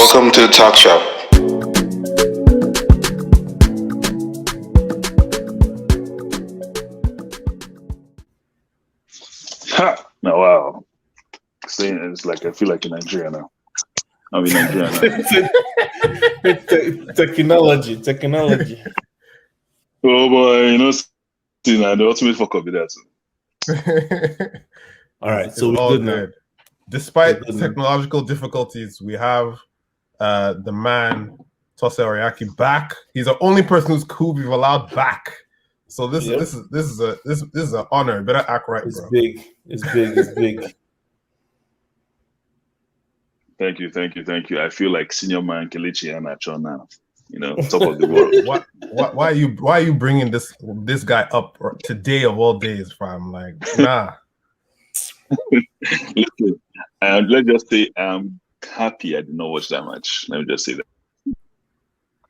Welcome to the Talk Shop. Ha! No, wow. Saying it's like I feel like in Nigeria now. I'm in Nigeria now. Technology. Oh boy, you know, the ultimate fuck up with that. All right, it's so we're all good now. Despite We're good technological difficulties, we have the man Tose Oriakhi back. He's the only person who we've allowed back. So this is an honor. You better act right, It's bro. big. It's big. Thank you. I feel like senior man Kelechi Iheanacho now. You know, top of the world. Why are you bringing this guy up today of all days, fam? Like, nah. Listen, let's just say I'm happy I did not watch that match. Let me just say that.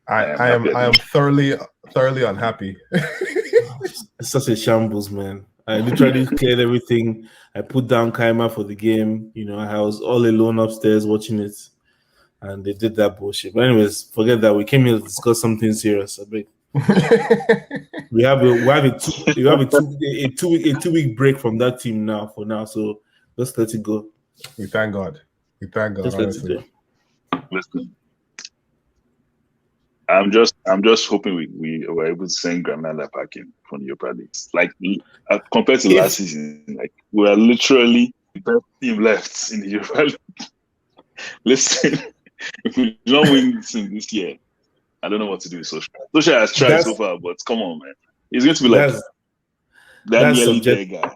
I am thoroughly unhappy. It's such a shambles, man. I literally cleared everything. I put down Kaima for the game. You know, I was all alone upstairs watching it, and they did that bullshit. But anyways, forget that. We came here to discuss something serious. I beg. We have a two week break from that team now. For now, so let's let it go. We thank God. Just let it go. Listen, I'm just hoping we were able to send Granada back in from the Europa League. Like compared to last season, like we are literally the best team left in the Europa League. Listen, if we don't win this year, I don't know what to do with Solskjaer. Solskjaer has tried so far, but come on, man. It's going to be like that nearly there guy.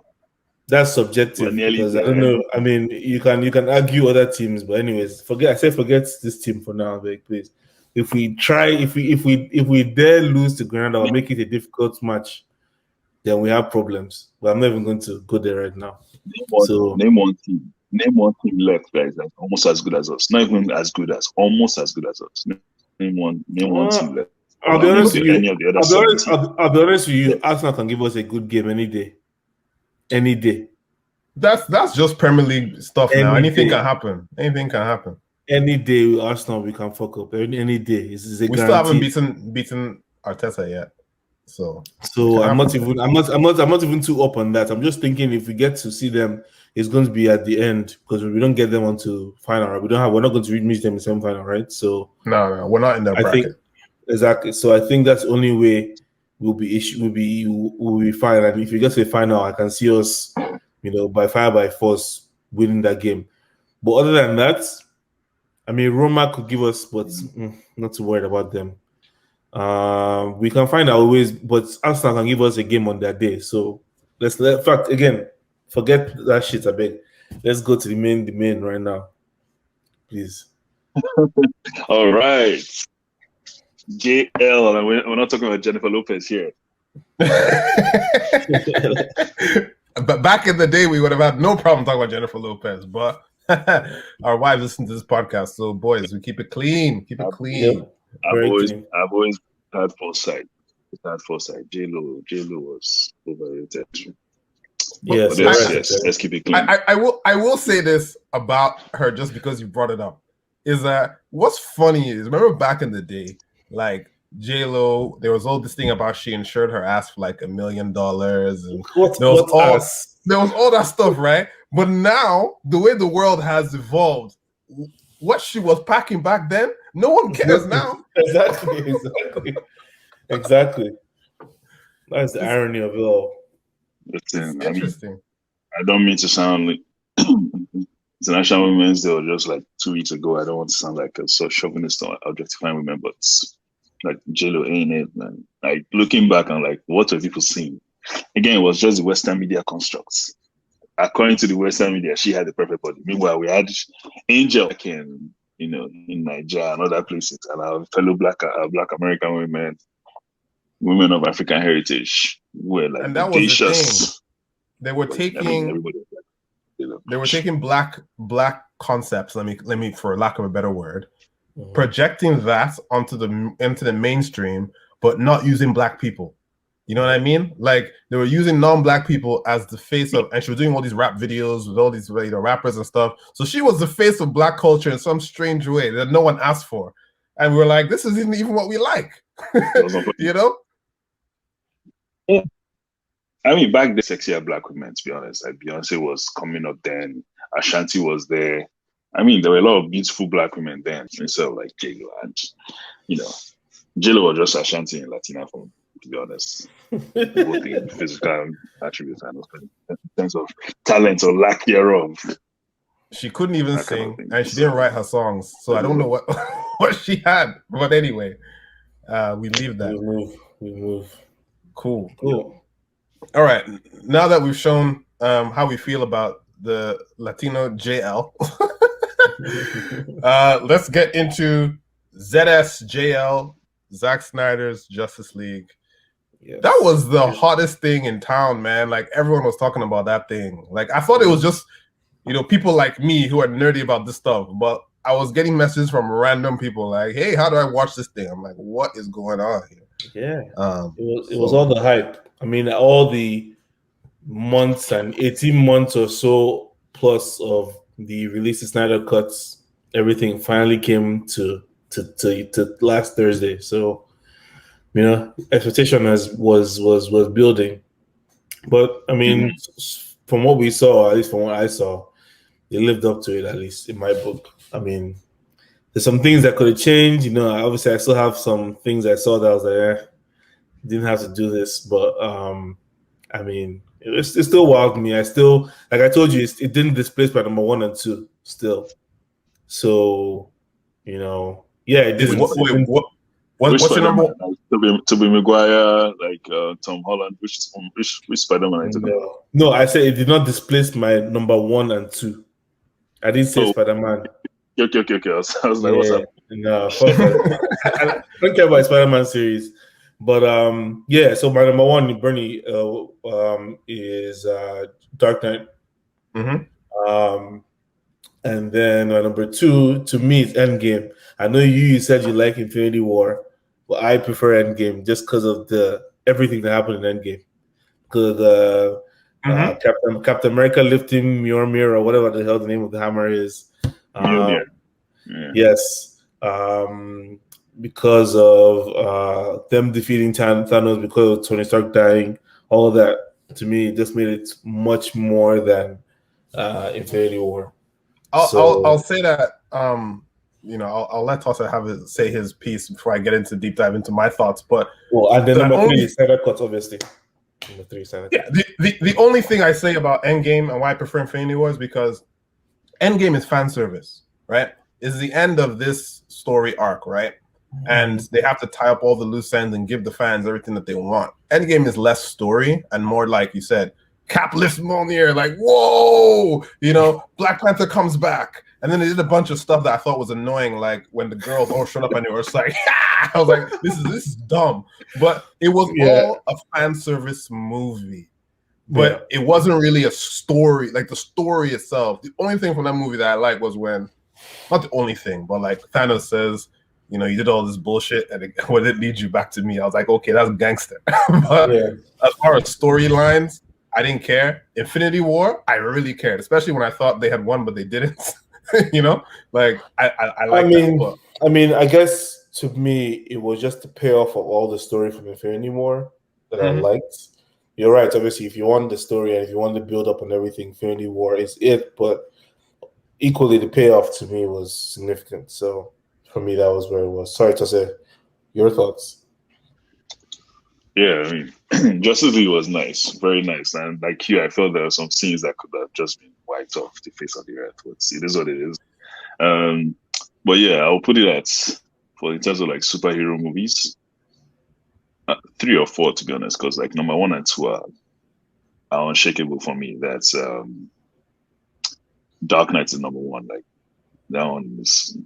That's subjective because I don't know. I mean, you can argue other teams, but anyways, forget this team for now, please. If we dare lose to Granada or make it a difficult match, then we have problems. But I'm not even going to go there right now. Name one team left, guys, that's almost as good as us. Not even as good as, almost as good as us. Name one team left. I'll be honest with you. Arsenal can give us a good game any day. That's just Premier League stuff now. Anything can happen. Any day with Arsenal, we can fuck up. Any day. We still haven't beaten Arteta yet. So I'm not even too up on that. I'm just thinking if we get to see them, it's going to be at the end because we don't get them onto final. Right? We're not going to meet them in semi-final, right? So no, we're not in that bracket. Exactly. So I think that's the only way we'll be fine. And if we get to the final, I can see us, by fire by force winning that game. But other than that, I mean, Roma could give us, but not too worried about them. We can find our ways, but Arsenal can give us a game on that day. So forget that shit. I beg. Let's go to the main right now, please. All right, JL, and we're not talking about Jennifer Lopez here. But back in the day, we would have had no problem talking about Jennifer Lopez, but our wives listen to this podcast. So, boys, we keep it clean. I've always had foresight. J-Lo was overrated. Yes, let's keep it clean. I will say this about her just because you brought it up. Is that what's funny is remember back in the day, like J-Lo, there was all this thing about she insured her ass for like $1 million, and there was all that stuff, right? But now the way the world has evolved, what she was packing back then, no one cares now. Exactly. That's the irony of it all. Listen, interesting. I don't mean to sound like International Women's Day or just like 2 weeks ago. I don't want to sound like a chauvinist or objectifying women, but like J-Lo ain't it, man. Like looking back, I'm like, what were people seeing? Again, it was just the Western media constructs. According to the Western media, she had the perfect body. Meanwhile, we had Angel in Nigeria and other places, and our fellow Black American women of African heritage were like and that was the thing. They were taking black concepts. Let me, for lack of a better word, projecting that into the mainstream, but not using black people. You know what I mean? Like they were using non-black people as the face of, and she was doing all these rap videos with all these rappers and stuff. So she was the face of black culture in some strange way that no one asked for, and we were like, this isn't even what we like, you know? Yeah. I mean, back then, sexier black women, to be honest. Like Beyonce was coming up then, Ashanti was there. I mean, there were a lot of beautiful black women then, instead of like J-Lo, and you know, J-Lo was just Ashanti in Latina form, to be honest. Both in physical attributes and in terms of talent or lack thereof. She couldn't even sing, and she didn't write her songs, so I don't know what what she had. But anyway, we leave that. We move. Cool. All right. Now that we've shown how we feel about the Latino JL, let's get into ZSJL, Zack Snyder's Justice League. Yes. That was the hottest thing in town, man. Like everyone was talking about that thing. Like I thought it was just, people like me who are nerdy about this stuff, but I was getting messages from random people like, "Hey, how do I watch this thing?" I'm like, "What is going on here?" Yeah. It was all the hype. I mean, all the months and 18 months or so plus of the release of Snyder cuts, everything finally came to last Thursday. So, expectation was building. But I mean, from what we saw, at least from what I saw, they lived up to it, at least in my book. I mean, there's some things that could have changed. Obviously I still have some things I saw that I was like, didn't have to do this. But I mean, it still wowed me. I still, like I told you, it didn't displace my number 1 and 2 still. So, it didn't. What's your number? Tobey Maguire, like Tom Holland. Which Spider-Man? No, I said it did not displace my number 1 and 2. I didn't say Spider-Man. Okay. I was like, what's up? No, I don't care about Spider-Man series. But so my number 1, Bernie, is Dark Knight. Mm-hmm. And then number 2 to me is Endgame. I know you said you like Infinity War, but I prefer Endgame just because of everything that happened in Endgame. Because Captain America lifting Mjolnir or whatever the hell the name of the hammer is. Yes. Because of them defeating Thanos, because of Tony Stark dying, all of that, to me, just made it much more than Infinity War. I'll say that, I'll let Tose say his piece before I get into deep dive into my thoughts. But and then number 3 is Snyder Cut, obviously. Number 3 is Snyder Cut. Yeah, the only thing I say about Endgame and why I prefer Infinity War is because Endgame is fan service, right? It's the end of this story arc, right? And they have to tie up all the loose ends and give the fans everything that they want. Endgame is less story and more, like you said, Cap lifts Mjolnir, like, whoa, Black Panther comes back. And then they did a bunch of stuff that I thought was annoying, like when the girls all showed up and they were just like, I was like, this is dumb. But it was all a fan service movie. But it wasn't really a story, like the story itself. The only thing from that movie that I liked was when, not the only thing, but like Thanos says, you did all this bullshit and when it leads you back to me, I was like, okay, that's gangster. But as far as storylines, I didn't care. Infinity War, I really cared, especially when I thought they had won, but they didn't. Like I like that book. I mean, I guess to me, it was just the payoff of all the story from Infinity War that I liked. You're right. Obviously, if you want the story and if you want to build up on everything, Infinity War is it. But equally, the payoff to me was significant. So for me, that was where it was. Sorry to say, your thoughts. Yeah, I mean, Justice League was nice, very nice, and like you, I felt there were some scenes that could have just been wiped off the face of the earth. But it is what it is. But yeah, I'll put it in terms of like superhero movies, 3 or 4 to be honest, because like number 1 and 2 are unshakable for me. That's Dark Knight is number 1. Like that one is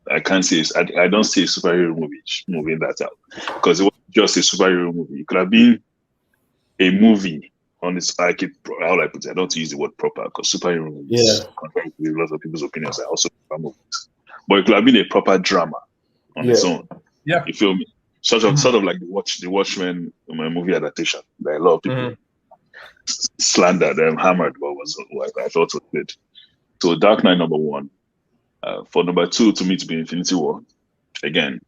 I can't say I don't say superhero movie that out because it wasn't just a superhero movie. It could have been a movie on this. How I put it, I don't want to use the word proper because superhero movies, contrary to lots of people's opinions, are also proper movies. But it could have been a proper drama on its own. Yeah, you feel me? sort of like the Watchmen movie adaptation that a lot of people slandered and hammered, but was like I thought was good. So Dark Knight number 1. For number 2 to me to be Infinity War. Again,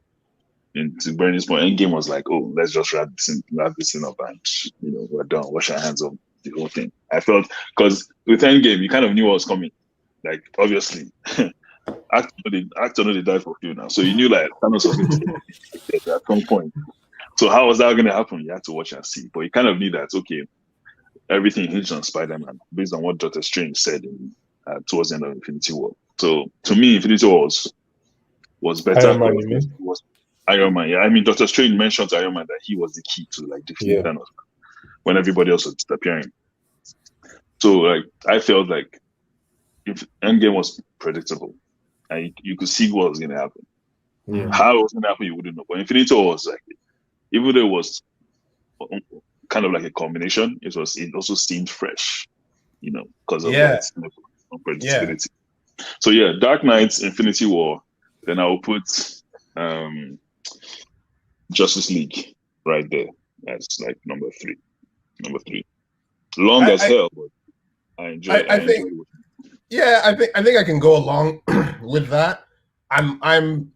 to bring this point, Endgame was like, oh, let's just wrap this thing up and we're done. Wash our hands of the whole thing. I felt because with Endgame, you kind of knew what was coming. Like obviously, actor know they died for you now, so you knew like Thanos was going to at some point. So how was that going to happen? You had to watch and see, but you kind of knew that okay, everything hinged on Spider-Man based on what Doctor Strange said towards the end of Infinity War. So to me, Infinity War was better. Iron Man, you mean? Was Iron Man, yeah. I mean, Doctor Strange mentioned to Iron Man that he was the key to like defeating Thanos when everybody else was disappearing. So like I felt like if Endgame was predictable and you could see what was going to happen. Yeah. How it was going to happen, you wouldn't know. But Infinity War was like, even though it was kind of like a combination, it also seemed fresh, because of that unpredictability. Yeah. So yeah, Dark Knight, Infinity War. Then I will put Justice League right there. That's like number 3. Long as hell, but I enjoy it. I think I can go along with that. I'm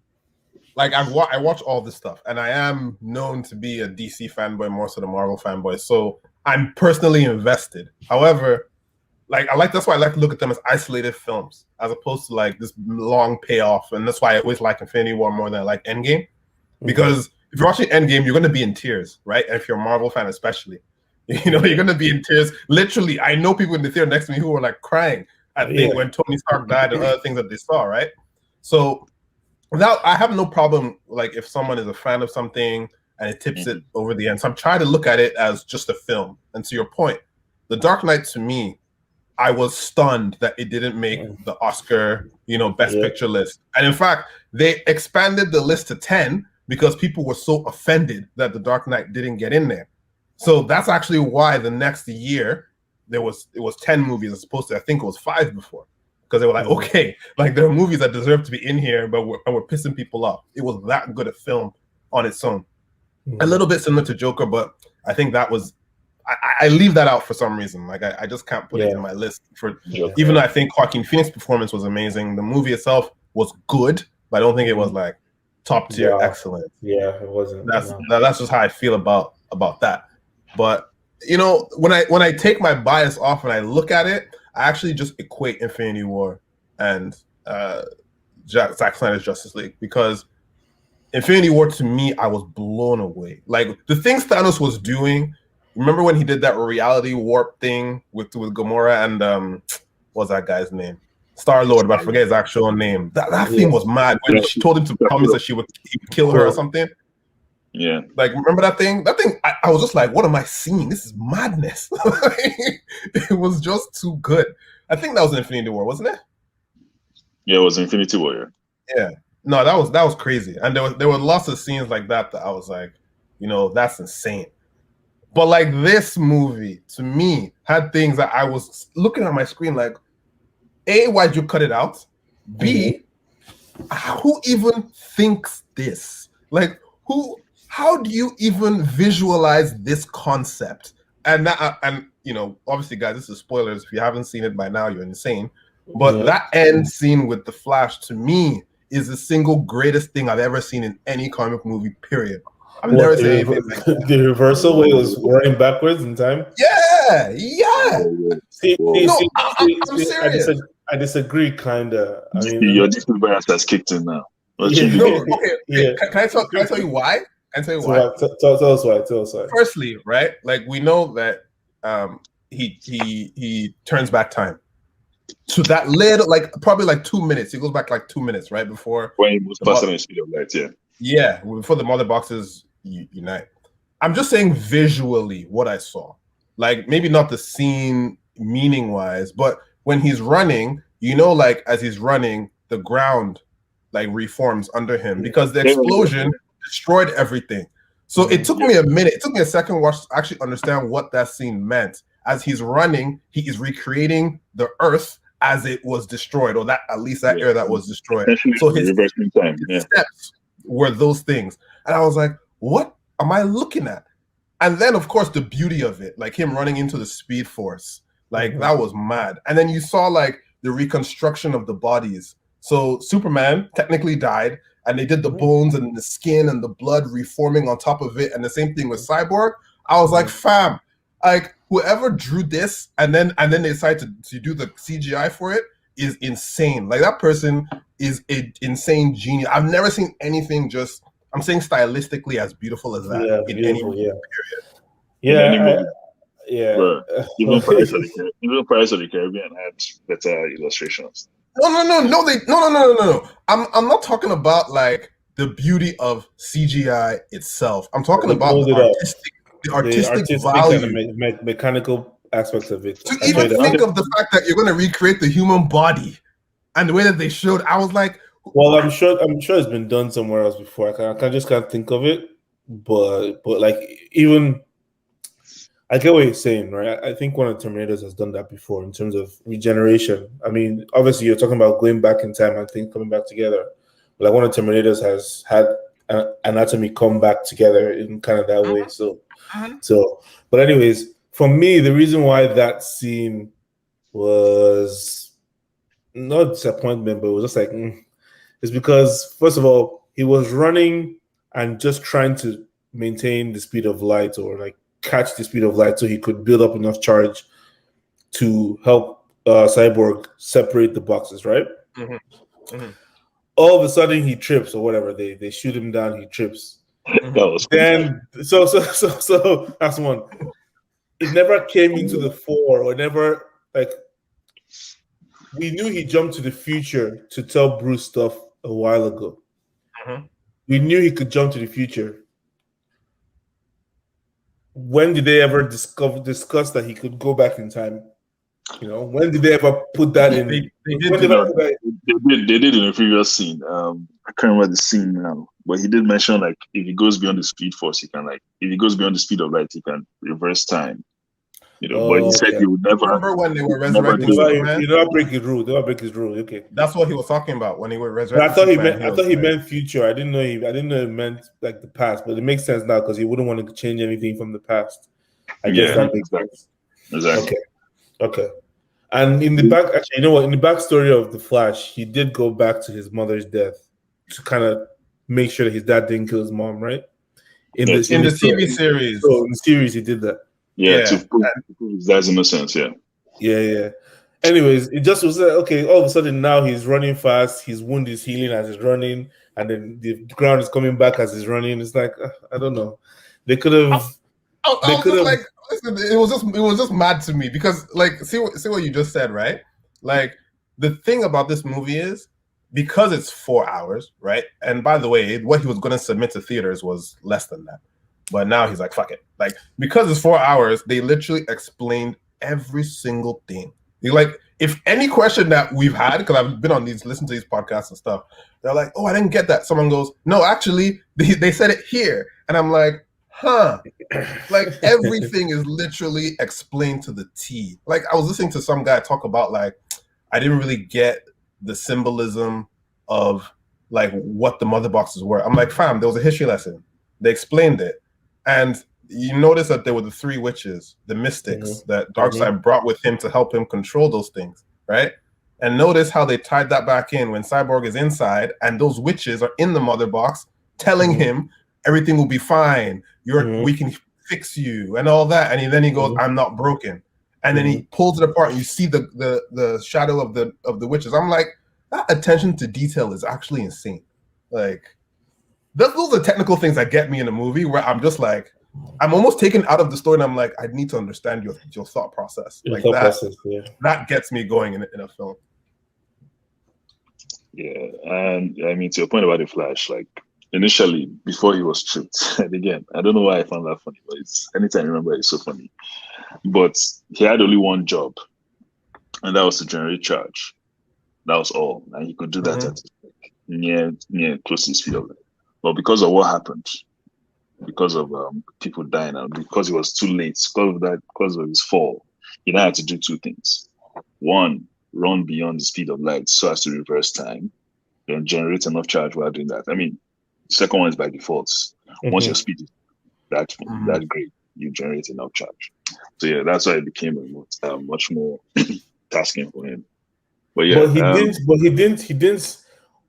like I watch all this stuff, and I am known to be a DC fanboy more so than Marvel fanboy. So I'm personally invested. However, that's why I like to look at them as isolated films, as opposed to like this long payoff. And that's why I always like Infinity War more than I like Endgame, because if you're watching Endgame, you're going to be in tears, right? And if you're a Marvel fan, especially, you're going to be in tears. Literally, I know people in the theater next to me who were like crying at things when Tony Stark died and other things that they saw, right? So now I have no problem, like if someone is a fan of something and it tips it over the end. So I'm trying to look at it as just a film. And to your point, The Dark Knight to me, I was stunned that it didn't make the Oscar, Best Picture list. And in fact, they expanded the list to 10 because people were so offended that The Dark Knight didn't get in there. So that's actually why the next year it was 10 movies as opposed to, I think it was 5 before. Because they were like, okay, like there are movies that deserve to be in here, but we're pissing people off. It was that good a film on its own. A little bit similar to Joker, but I think that was, I leave that out for some reason. Like I just can't put it in my list for even though I think Joaquin Phoenix's performance was amazing. The movie itself was good, but I don't think it was like top tier excellent. Yeah, it wasn't. That's just how I feel about that. But when I take my bias off and I look at it, I actually just equate Infinity War and Zack Snyder's Justice League, because Infinity War to me, I was blown away. Like the things Thanos was doing. Remember when he did that reality warp thing with Gamora and what was that guy's name? Star-Lord, but I forget his actual name. That thing was mad. When she told him to promise that he would kill her or something. Yeah. Like, remember that thing? That thing, I was just like, what am I seeing? This is madness. It was just too good. I think that was Infinity War, wasn't it? Yeah, it was Infinity War. Yeah. No, that was crazy. And there were lots of scenes like that I was like, that's insane. But like this movie, to me, had things that I was looking at my screen like, A, why'd you cut it out? B, who even thinks this? Like, how do you even visualize this concept? And obviously, guys, this is spoilers. If you haven't seen it by now, you're insane. But that end scene with the Flash, to me, is the single greatest thing I've ever seen in any comic movie, period. I've never seen anything like that. The reversal where it was running backwards in time? Yeah. I'm serious. I disagree, kind of. I mean, your Disney bias has kicked in now. Can I tell you why? Tell us why. Firstly, right? Like we know that he turns back time to that little, like probably like 2 minutes. He goes back like 2 minutes, right before when he was passing the speed of light. Yeah, before the mother boxes unite. I'm just saying visually what I saw. Like maybe not the scene meaning wise, but when he's running, like as he's running, the ground like reforms under him because the explosion destroyed everything. So it took me a minute. It took me a second watch to actually understand what that scene meant. As he's running, he is recreating the Earth as it was destroyed, or that at least that area that was destroyed. So his steps were those things. And I was like, what am I looking at? And then, of course, the beauty of it, like him running into the Speed Force, like that was mad. And then you saw like the reconstruction of the bodies. So Superman technically died, and they did the bones and the skin and the blood reforming on top of it. And the same thing with Cyborg. I was like, fam, like whoever drew this and then they decided to do the CGI for it is insane. Like that person is an insane genius. I've never seen anything just, I'm saying stylistically, as beautiful as that in any period. Bro, even Pirates of the Caribbean had better illustrations. No. I'm not talking about like the beauty of CGI itself. I'm talking about the artistic value, kind of mechanical aspects of it. To even think of the fact that you're going to recreate the human body and the way that they showed, I was like, well, I'm sure it's been done somewhere else before. I just can't think of it, but like even. I get what you're saying, right? I think one of the Terminators has done that before in terms of regeneration. I mean, obviously, you're talking about going back in time and things coming back together. But like one of the Terminators has had anatomy come back together in kind of that way. So, but anyways, for me, the reason why that scene was not disappointment, but it was just like, it's because, first of all, he was running and just trying to maintain the speed of light or like catch the speed of light so he could build up enough charge to help Cyborg separate the boxes, right? All of a sudden he trips or whatever. They shoot him down, he trips. That was cool. Then so that's one. It never came into the fore or never like we knew he jumped to the future to tell Bruce stuff a while ago. We knew he could jump to the future. When did they ever discuss that he could go back in time? You know, when did they ever put that in? They did in a previous scene. I can't remember the scene now, but he did mention like if he goes beyond the Speed Force, he can if he goes beyond the speed of light, he can reverse time. You know, but he said he would never. Remember when they were resurrecting Superman? You don't break his rule. They don't break his rule. Okay, that's what he was talking about when he were resurrecting. But I thought he meant future. I didn't know it meant like the past. But it makes sense now because he wouldn't want to change anything from the past. I guess that makes sense. Exactly. Okay. And in the back, actually, you know what? In the backstory of the Flash, he did go back to his mother's death to kind of make sure that his dad didn't kill his mom, right? In the TV series. So in the series, he did that. Yeah, to prove his dad's innocence, Yeah. Anyways, it just was okay. All of a sudden, now he's running fast. His wound is healing as he's running, and then the ground is coming back as he's running. It's like I don't know. They could have. Like, listen, it was just mad to me because, like, see what you just said, right? Like, the thing about this movie is because it's 4 hours, right? And by the way, what he was going to submit to theaters was less than that. But now he's like, fuck it. Like, because it's 4 hours, they literally explained every single thing. Like, if any question that we've had, because I've been on listen to these podcasts and stuff, they're like, oh, I didn't get that. Someone goes, no, actually, they said it here. And I'm like, huh. Like, everything is literally explained to the T. Like, I was listening to some guy talk about, like, I didn't really get the symbolism of, like, what the mother boxes were. I'm like, fam, there was a history lesson. They explained it. And you notice that there were the 3 witches, the mystics that Darkseid brought with him to help him control those things, right? And notice how they tied that back in when Cyborg is inside and those witches are in the mother box telling him everything will be fine. We can fix you and all that. And then he goes, I'm not broken. And then he pulls it apart and you see the shadow of the witches. I'm like, that attention to detail is actually insane. Like, those are technical things that get me in a movie where I'm just like, I'm almost taken out of the story and I'm like, I need to understand your thought process. That gets me going in a film. Yeah, and I mean, to your point about the Flash, like initially before he was tripped, and again, I don't know why I found that funny, but anytime I remember, it's so funny. But he had only one job, and that was to generate charge. That was all, and he could do that at near close to his speed of light. But because of what happened, because of people dying out, because it was too late, because of his fall, he now had to do 2 things. One, run beyond the speed of light so as to reverse time, then generate enough charge while doing that. I mean, the second one is by default. Once your speed is that great, you generate enough charge. So yeah, that's why it became much more tasking for him. But yeah, But he didn't.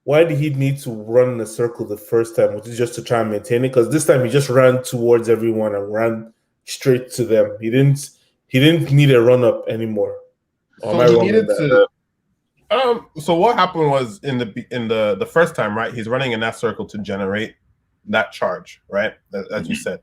Why did he need to run in a circle the first time? Was it just to try and maintain it? Because this time he just ran towards everyone and ran straight to them. He didn't need a run up anymore. So he needed to. So what happened was in the first time, right? He's running in that circle to generate that charge, right? As you said.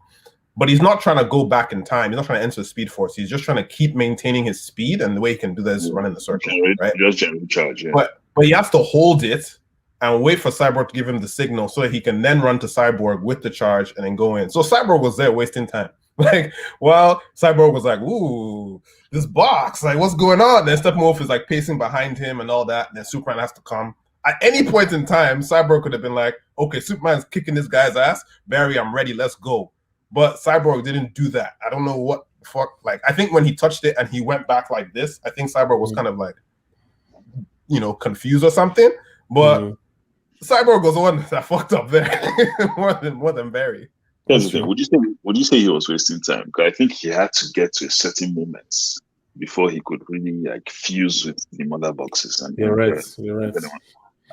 But he's not trying to go back in time. He's not trying to enter the speed force. He's just trying to keep maintaining his speed, and the way he can do that is run in the circle, right? Just generate charge, yeah. But he has to hold it and wait for Cyborg to give him the signal so that he can then run to Cyborg with the charge and then go in. So Cyborg was there wasting time. Like, well, Cyborg was like, ooh, this box, like, what's going on? Then Steppenwolf is like pacing behind him and all that. And then Superman has to come. At any point in time, Cyborg could have been like, okay, Superman's kicking this guy's ass. Barry, I'm ready. Let's go. But Cyborg didn't do that. I don't know what the fuck. Like, I think when he touched it and he went back like this, I think Cyborg was kind of like, confused or something. But Cyborg was the one that fucked up there more than Barry. That's the thing. Would you say he was wasting time? Because I think he had to get to a certain moment before he could really like fuse with the mother boxes. And You're right.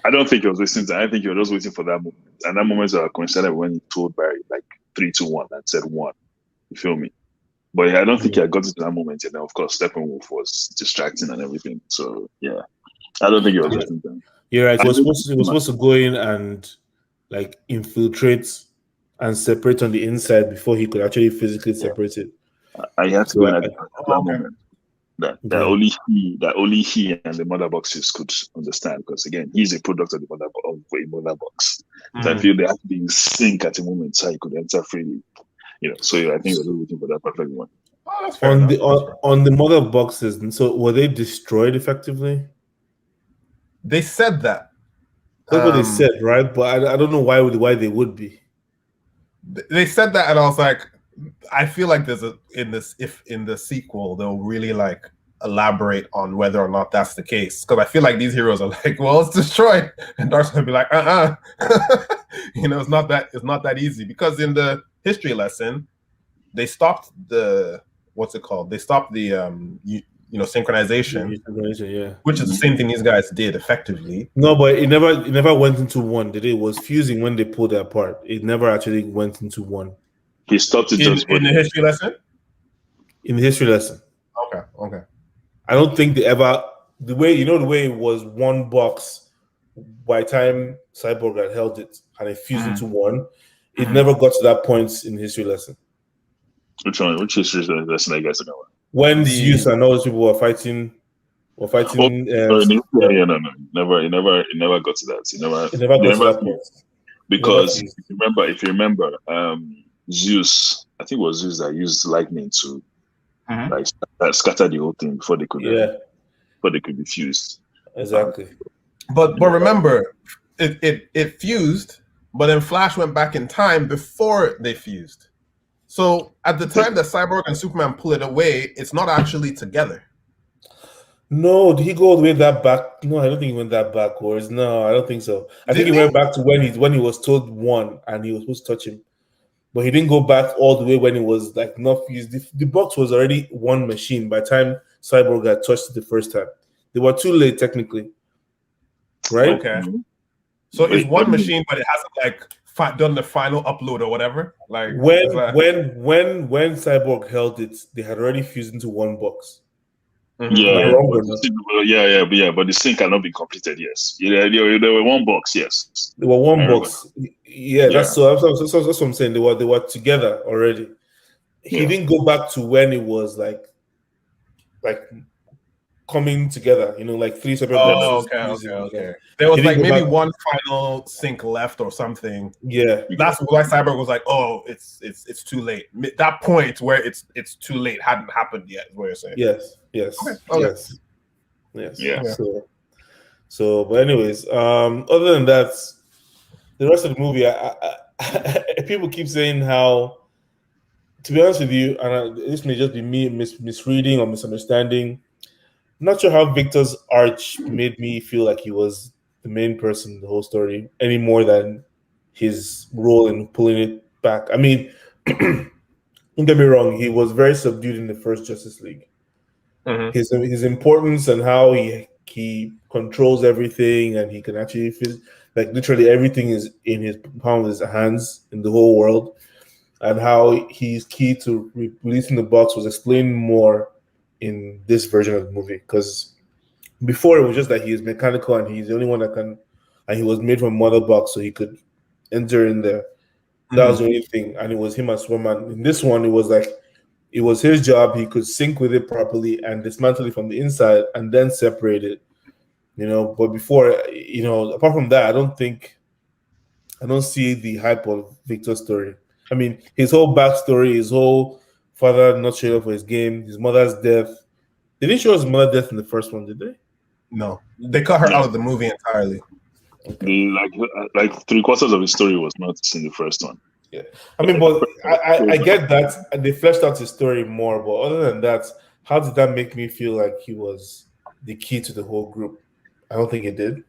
I don't think he was wasting time. I think he was just waiting for that moment. And that moment coincided when he told Barry like 3, 2, 1 and said 1. You feel me? But yeah, I don't think he had got to that moment. And then of course Steppenwolf was distracting and everything. So yeah, I don't think he was wasting time. You're right. He was supposed to go in and like infiltrate and separate on the inside before he could actually physically separate it. I had to go at that moment. That only he and the mother boxes could understand, because again, he's a product of the mother box. So I feel they have to be in sync at the moment so he could enter freely. So I think we're looking for that perfect one. Oh, that's fair on the mother boxes, and so were they destroyed effectively? They said that. That's what they said, right? But I don't know why they would be. They said that, and I was like, I feel like there's in the sequel they'll really like elaborate on whether or not that's the case, because I feel like these heroes are like, well, it's destroyed, and Dark's gonna be like, it's not that easy, because in the history lesson they stopped the synchronization, which is the same thing these guys did effectively. No, but it never went into one, did it? It was fusing when they pulled it apart. It never actually went into one. He stopped it in the history lesson. In the history lesson. Okay. I don't think they ever the way it was one box by the time Cyborg had held it and it fused into one. It never got to that point in the history lesson. Which one? Which history lesson I guess I know? When Zeus and all those people were fighting. No. Never got to that. It never got to that point. Because if you remember, Zeus, I think it was Zeus that used lightning to like scatter the whole thing before they could be fused. Exactly. But remember, it fused, but then Flash went back in time before they fused. So at the time that Cyborg and Superman pull it away, it's not actually together. No, did he go all the way that back? No, I don't think he went that backwards. No, I don't think so. I think he went back to when he was told one and he was supposed to touch him. But he didn't go back all the way when it was like not fused. The box was already one machine by the time Cyborg got touched it the first time. They were too late technically. Right? Okay. So it's one machine, but it hasn't like done the final upload or whatever. Like when Cyborg held it, they had already fused into one box. Yeah, but the sync cannot be completed. Yes, there were one box. Yes, they were one box. Yeah, that's what I'm saying. They were together already. He didn't go back to when it was like coming together. Like 3 separate boxes. Okay. There was like maybe one final sync left or something. Yeah, that's why Cyborg was like, "Oh, it's too late." That point where it's too late hadn't happened yet. Is what you're saying? Yes. Okay. Yes. Yeah. So, but anyways, other than that, the rest of the movie, people keep saying how, to be honest with you, and this may just be me misreading or misunderstanding. I'm not sure how Victor's arch made me feel like he was the main person in the whole story any more than his role in pulling it back. I mean, don't get me wrong, he was very subdued in the first Justice League. Mhm. His importance and how he controls everything, and he can actually feel like literally everything is in his palm of his hands in the whole world, and how he's key to releasing the box was explained more in this version of the movie. Because before it was just that he is mechanical and he's the only one that can, and he was made from mother box so he could enter in there. That was the only thing, and it was him as Superman. In this one, it was like it was his job. He could sync with it properly and dismantle it from the inside and then separate it. But before, apart from that, I don't see the hype of Victor's story. I mean, his whole backstory, his whole father not showing up for his game, his mother's death. They didn't show his mother's death in the first one, did they? No, they cut her out of the movie entirely. Okay. Like 3/4 of the story was not in the first one. Yeah, I mean, but I get that, and they fleshed out his story more. But other than that, how did that make me feel like he was the key to the whole group? I don't think it did.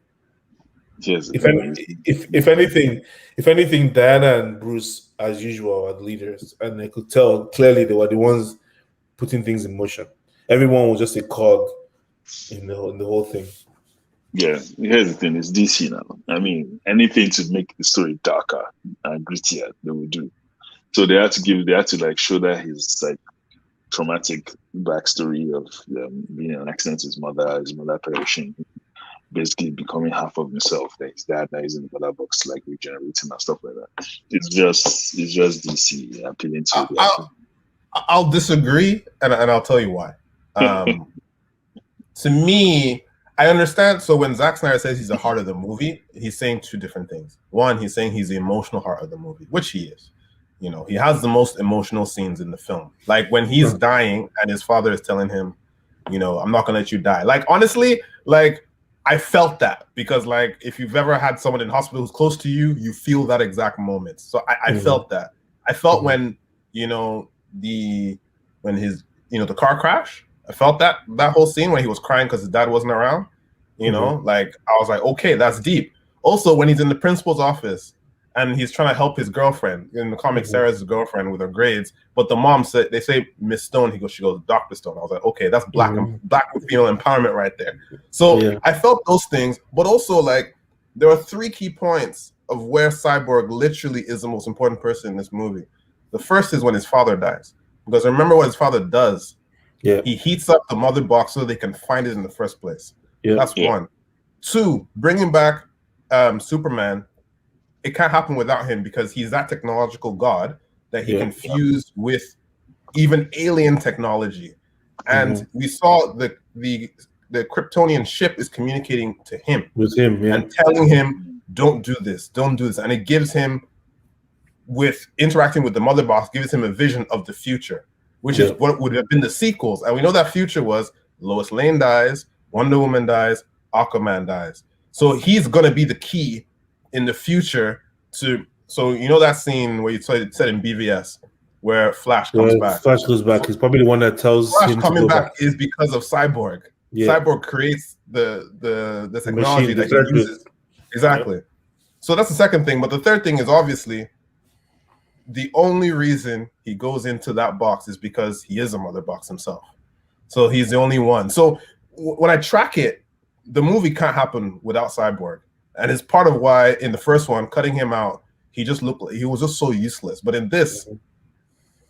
Yes. If anything, Diana and Bruce, as usual, are the leaders, and I could tell clearly they were the ones putting things in motion. Everyone was just a cog in the whole thing. Yeah, here's the thing: it's DC now. I mean, anything to make the story darker and grittier, they will do. So they had to like show that his like traumatic backstory of being in an accident, his mother perishing, basically becoming half of himself. That his dad dies in the mother box, like regenerating and stuff like that. It's just DC appealing to. I'll disagree, and I'll tell you why. To me, I understand. So when Zack Snyder says he's the heart of the movie, he's saying two different things. One, he's saying he's the emotional heart of the movie, which he is. He has the most emotional scenes in the film. Like when he's dying and his father is telling him, I'm not gonna let you die. Like honestly, like I felt that because like if you've ever had someone in hospital who's close to you, you feel that exact moment. So I felt that. I felt when the car crash. I felt that whole scene when he was crying because his dad wasn't around. Like I was like, okay, that's deep. Also, when he's in the principal's office and he's trying to help his girlfriend in the comic, Sarah's girlfriend with her grades, but the mom said they say Miss Stone. She goes Dr. Stone. I was like, okay, that's black female empowerment right there. So I felt those things, but also like there are 3 key points of where Cyborg literally is the most important person in this movie. The first is when his father dies, because remember what his father does. Yeah, he heats up the mother box so they can find it in the first place. Yeah, that's 1. 2, bringing back Superman. It can't happen without him because he's that technological god that he can fuse with even alien technology. And we saw the Kryptonian ship is communicating to him with him, and telling him, don't do this, and it gives him, with interacting with the mother box, gives him a vision of the future, which is what would have been the sequels. And we know that future was Lois Lane dies, Wonder Woman dies, Aquaman dies. So he's going to be the key in the future to, so that scene where you said in BVS where Flash comes back. Flash goes back. He's probably the one that tells Flash him coming to go back is because of Cyborg. Yeah. Cyborg creates the technology that he uses. Exactly. Yeah. So that's the second thing. But the third thing is obviously the only reason he goes into that box is because he is a mother box himself. So he's the only one. So when I track it, the movie can't happen without Cyborg. And it's part of why in the first one, cutting him out, he was just so useless. But in this,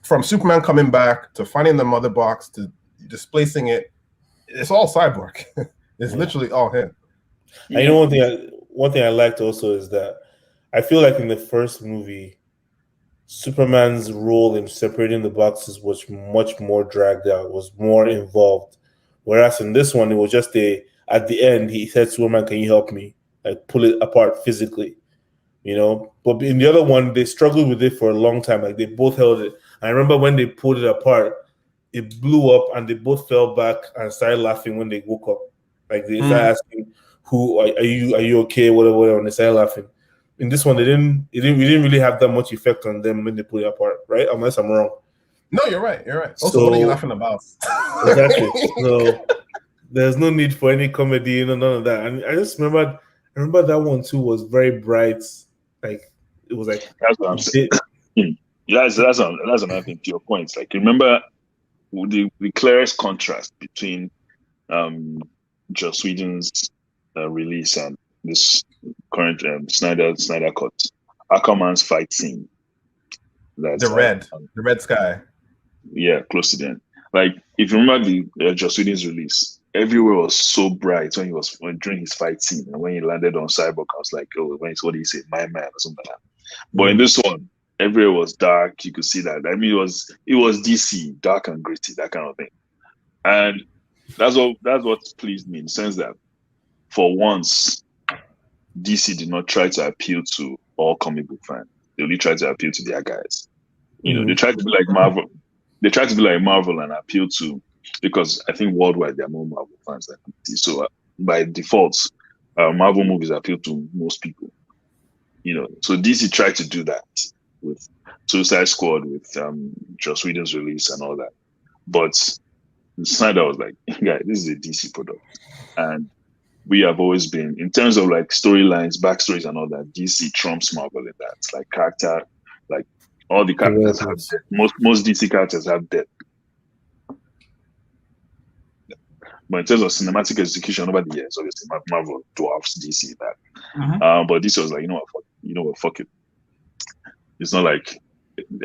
from Superman coming back to finding the mother box to displacing it, it's all Cyborg. It's literally all him. And one thing I liked also is that I feel like in the first movie, Superman's role in separating the boxes was much more dragged out, was more involved. Whereas in this one, it was just at the end, he said, Superman, can you help me? Like pull it apart physically, But in the other one, they struggled with it for a long time. Like they both held it. I remember when they pulled it apart, it blew up and they both fell back and started laughing when they woke up. Like they started asking, "Who are you okay?" Whatever, and they started laughing. In this one, we didn't really have that much effect on them when they pulled it apart, right? Unless I'm wrong. No, you're right. Also, what are you laughing about? Exactly. So there's no need for any comedy, none of that. And I just remember that one too was very bright. Like it was like that's what I'm saying. Yeah, that's another thing to your point. Like, remember the clearest contrast between Joss Whedon's release and this current Snyder cut, Aquaman's fight scene. That's the red sky. Yeah, close to the end. Like, if you remember the Joss Whedon's release, everywhere was so bright when during his fight scene, and when he landed on Cyborg, I was like, oh, what do you say, my man, or something like that. But in this one, everywhere was dark. You could see that. I mean, it was DC, dark and gritty, that kind of thing. And that's what pleased me in the sense that for once, DC did not try to appeal to all comic book fans. They only tried to appeal to their guys. You know, they tried to be like Marvel. They tried to be like Marvel and appeal to, because I think worldwide there are more Marvel fans than DC. So by default, Marvel movies appeal to most people. You know, so DC tried to do that with Suicide Squad, with Joss Whedon's release and all that. But Snyder was like, "Yeah, this is a DC product," and we have always been, in terms of like storylines, backstories, and all that, DC trumps Marvel in that. Like character, like all the characters have depth. Most DC characters have depth. But in terms of cinematic execution over the years, obviously Marvel dwarfs DC in that. But DC was like, you know what, fuck it. It's not like,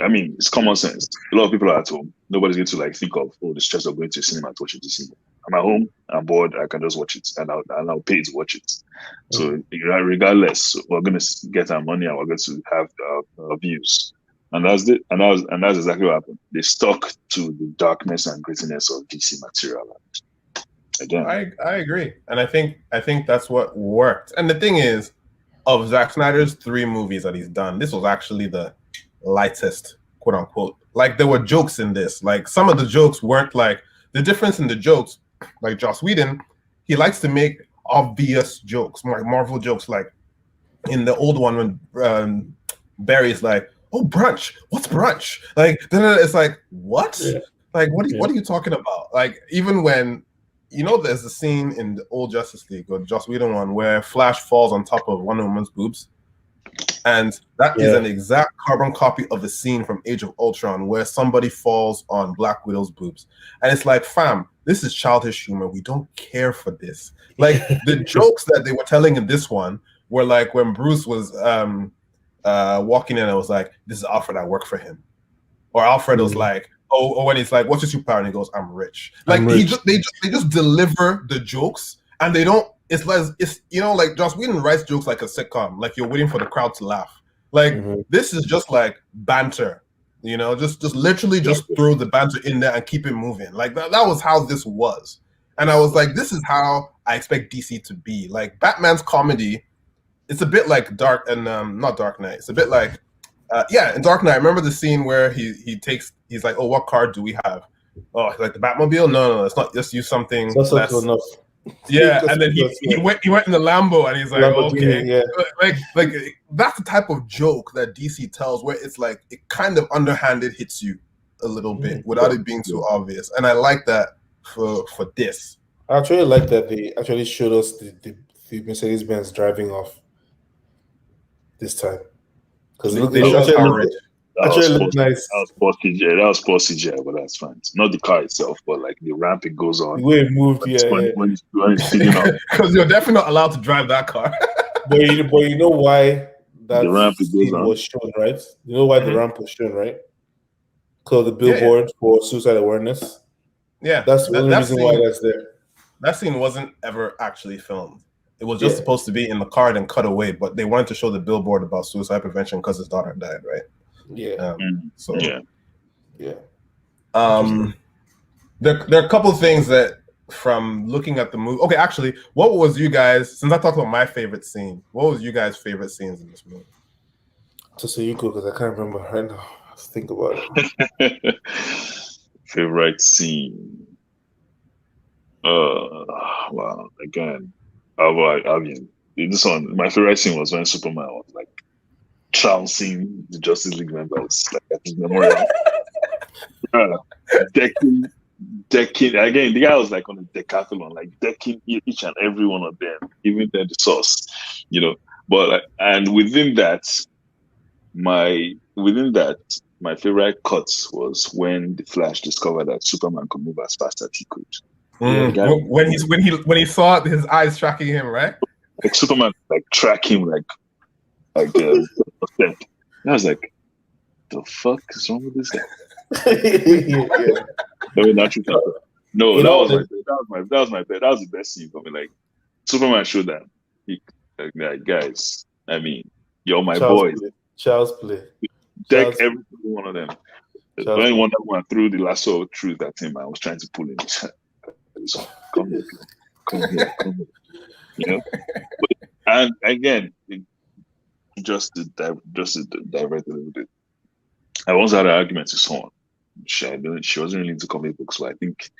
I mean, it's common sense. A lot of people are at home. Nobody's going to like think of, the stress of going to a cinema to watch a DC movie. I'm at home, I'm bored, I can just watch it, and I'll pay to watch it. So regardless, we're going to get our money and we're going to have our views. And that's it. And that's exactly what happened. They stuck to the darkness and grittiness of DC material. Again, I agree, and I think that's what worked. And the thing is, of Zack Snyder's 3 movies that he's done, this was actually the lightest, quote unquote. Like, there were jokes in this. Like, some of the jokes weren't like, the difference in the jokes, like Joss Whedon, he likes to make obvious jokes, like Marvel jokes. Like in the old one when Barry's like, "Oh, brunch, what's brunch?" Like, then it's like, what? Yeah. Like, what are you talking about? Like, even when, you know, there's a scene in the old Justice League, or Joss Whedon one, where Flash falls on top of Wonder Woman's boobs. And that is an exact carbon copy of the scene from Age of Ultron where somebody falls on Black Widow's boobs. And it's like, fam, this is childish humor. We don't care for this. Like, the jokes that they were telling in this one were like when Bruce was walking in and was like, "This is Alfred, I work for him." Or Alfred was like, or when he's like, "What's your superpower?" And he goes, "I'm rich." Like, they just deliver the jokes, and they don't. It's you know, like Joss Whedon writes jokes like a sitcom, like you're waiting for the crowd to laugh. Like this is just like banter, you know, just literally just throw the banter in there and keep it moving. Like that was how this was, and I was like, this is how I expect DC to be. Like Batman's comedy, it's a bit like not Dark Knight. It's a bit like in Dark Knight. Remember the scene where he's like, "Oh, what car do we have?" Oh, like the Batmobile? No, it's not. Just use something less. Yeah, and then he went in the Lambo, and he's like, okay, like that's the type of joke that DC tells, where it's like it kind of underhanded hits you a little bit without it being too obvious, and I like that for this. I actually like that they actually showed us the Mercedes-Benz driving off this time, because they showed how rich. That was poor CGI, but that's fine. Not the car itself, but like the ramp it goes on. The way it moved, when it's speeding up. Because you're definitely not allowed to drive that car. but you know why that the ramp was shown, right? You know why the ramp was shown, right? Because the billboard for suicide awareness. Yeah, that's the only reason why that's there. That scene wasn't ever actually filmed. It was just supposed to be in the car and cut away, but they wanted to show the billboard about suicide prevention because his daughter died, right? Yeah. There are a couple of things that, from looking at the movie. Okay, actually, what was you guys? Since I talked about my favorite scene, what was you guys' favorite scenes in this movie? Just so you go, because I can't remember right now. Let's think about it. Favorite scene. Wow. Again, I mean, this one. My favorite scene was when Superman was like trouncing the Justice League members, like at his memorial. Decking again. The guy was like on a decathlon, like decking each and every one of them, even the source, you know. But and within that, within that, my favorite cut was when the Flash discovered that Superman could move as fast as he could. Yeah. Guy, When he saw his eyes tracking him, right? like Superman like track him like step. I was like, the fuck is wrong with this guy? Yeah. Very natural. No, You that know, was my bet. That was the best scene for me. Like Superman showed that. Like, guys, I mean, you're my boys. Child's play. Take every single one of them. The only play. one that went through the lasso through that him, I was trying to pull him. Come here. You know? And again, just to divert a little bit. I once had an argument with someone. She wasn't really into comic books, so I think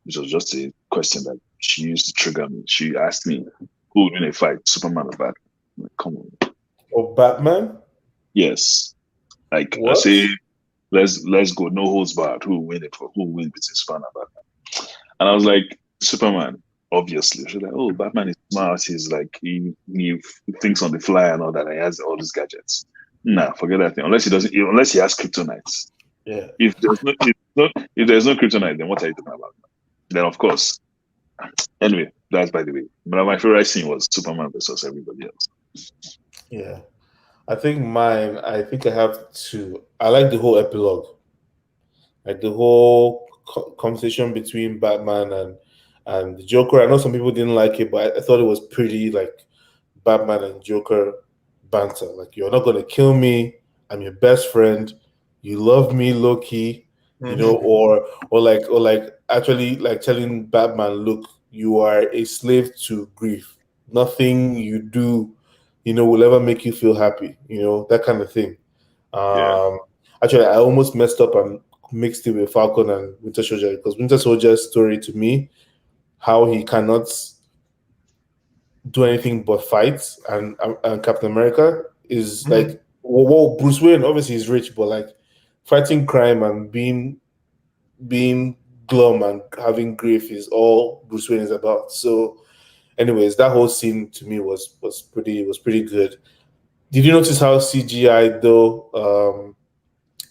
it was just a question that she used to trigger me. She asked me, who would win a fight, Superman or Batman? I'm like, come on. Or Batman? Yes. Like what? I say, let's go, no holds barred. Who will win between Superman and Batman? And I was like, Superman, obviously. She's like, oh, Batman is smart. He's like he thinks on the fly and all that. And he has all these gadgets. Nah, forget that thing. Unless he has kryptonite. Yeah. If there's no kryptonite, then what are you talking about? Then of course. Anyway, that's by the way. But my favorite scene was Superman versus everybody else. Yeah. I think I have two. I like the whole epilogue. Like the whole conversation between Batman and the Joker. I know some people didn't like it, but I thought it was pretty like Batman and Joker banter. Like, you're not gonna kill me. I'm your best friend. You love me, low-key, you know, or like actually like telling Batman, look, you are a slave to grief. Nothing you do, you know, will ever make you feel happy, you know, that kind of thing. Actually, I almost messed up and mixed it with Falcon and Winter Soldier, because Winter Soldier's story, to me, how he cannot do anything but fight, and Captain America is like, well, Bruce Wayne obviously is rich, but like fighting crime and being glum and having grief is all Bruce Wayne is about. So, anyways, that whole scene to me was pretty good. Did you notice how CGI though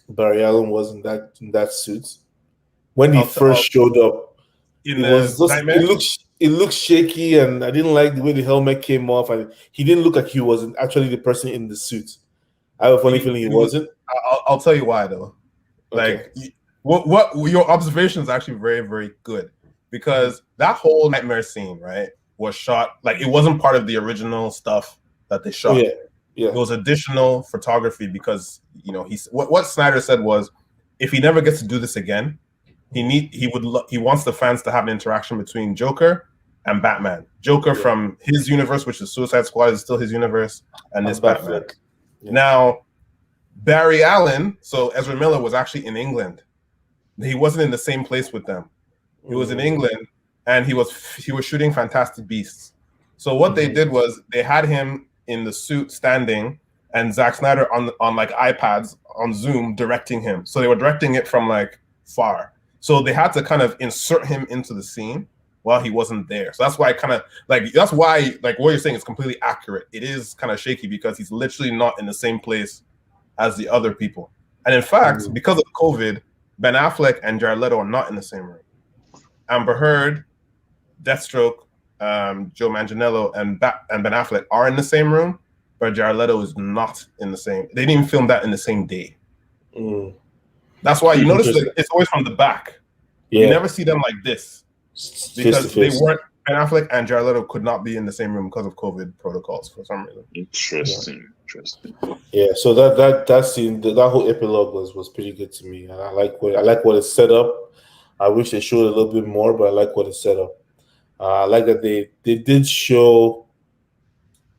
Barry Allen was in that suit when he first showed up? It looks shaky, and I didn't like the way the helmet came off, and he didn't look like he was actually the person in the suit. I have a funny feeling he wasn't. I'll tell you why though. Like, okay. What your observation is actually very, very good, because that whole nightmare scene, right, was shot like it wasn't part of the original stuff that they shot. Yeah. It was additional photography because, you know, what Snyder said was, if he never gets to do this again, he wants the fans to have an interaction between Joker and Batman. Joker from his universe, which is Suicide Squad, is still his universe, and this Batman. Yeah. Now, Barry Allen, so Ezra Miller was actually in England. He wasn't in the same place with them. He was in England, and he was shooting Fantastic Beasts. So what they did was they had him in the suit standing, and Zack Snyder on like iPads on Zoom directing him. So they were directing it from like far. So they had to kind of insert him into the scene while he wasn't there. So that's why that's why what you're saying is completely accurate. It is kind of shaky because he's literally not in the same place as the other people. And in fact, because of COVID, Ben Affleck and Jared Leto are not in the same room. Amber Heard, Deathstroke, Joe Manganiello, and Ben Affleck are in the same room, but Jared Leto is not in the same. They didn't even film that in the same day. That's why you notice that it's always from the back. Yeah. You never see them like this because they weren't. Ben Affleck and Jared Leto could not be in the same room because of COVID protocols for some reason. Interesting. Yeah, so that scene, that whole epilogue was pretty good to me, and I like what it's set up. I wish they showed a little bit more, but I like what it's set up. I like that they did show.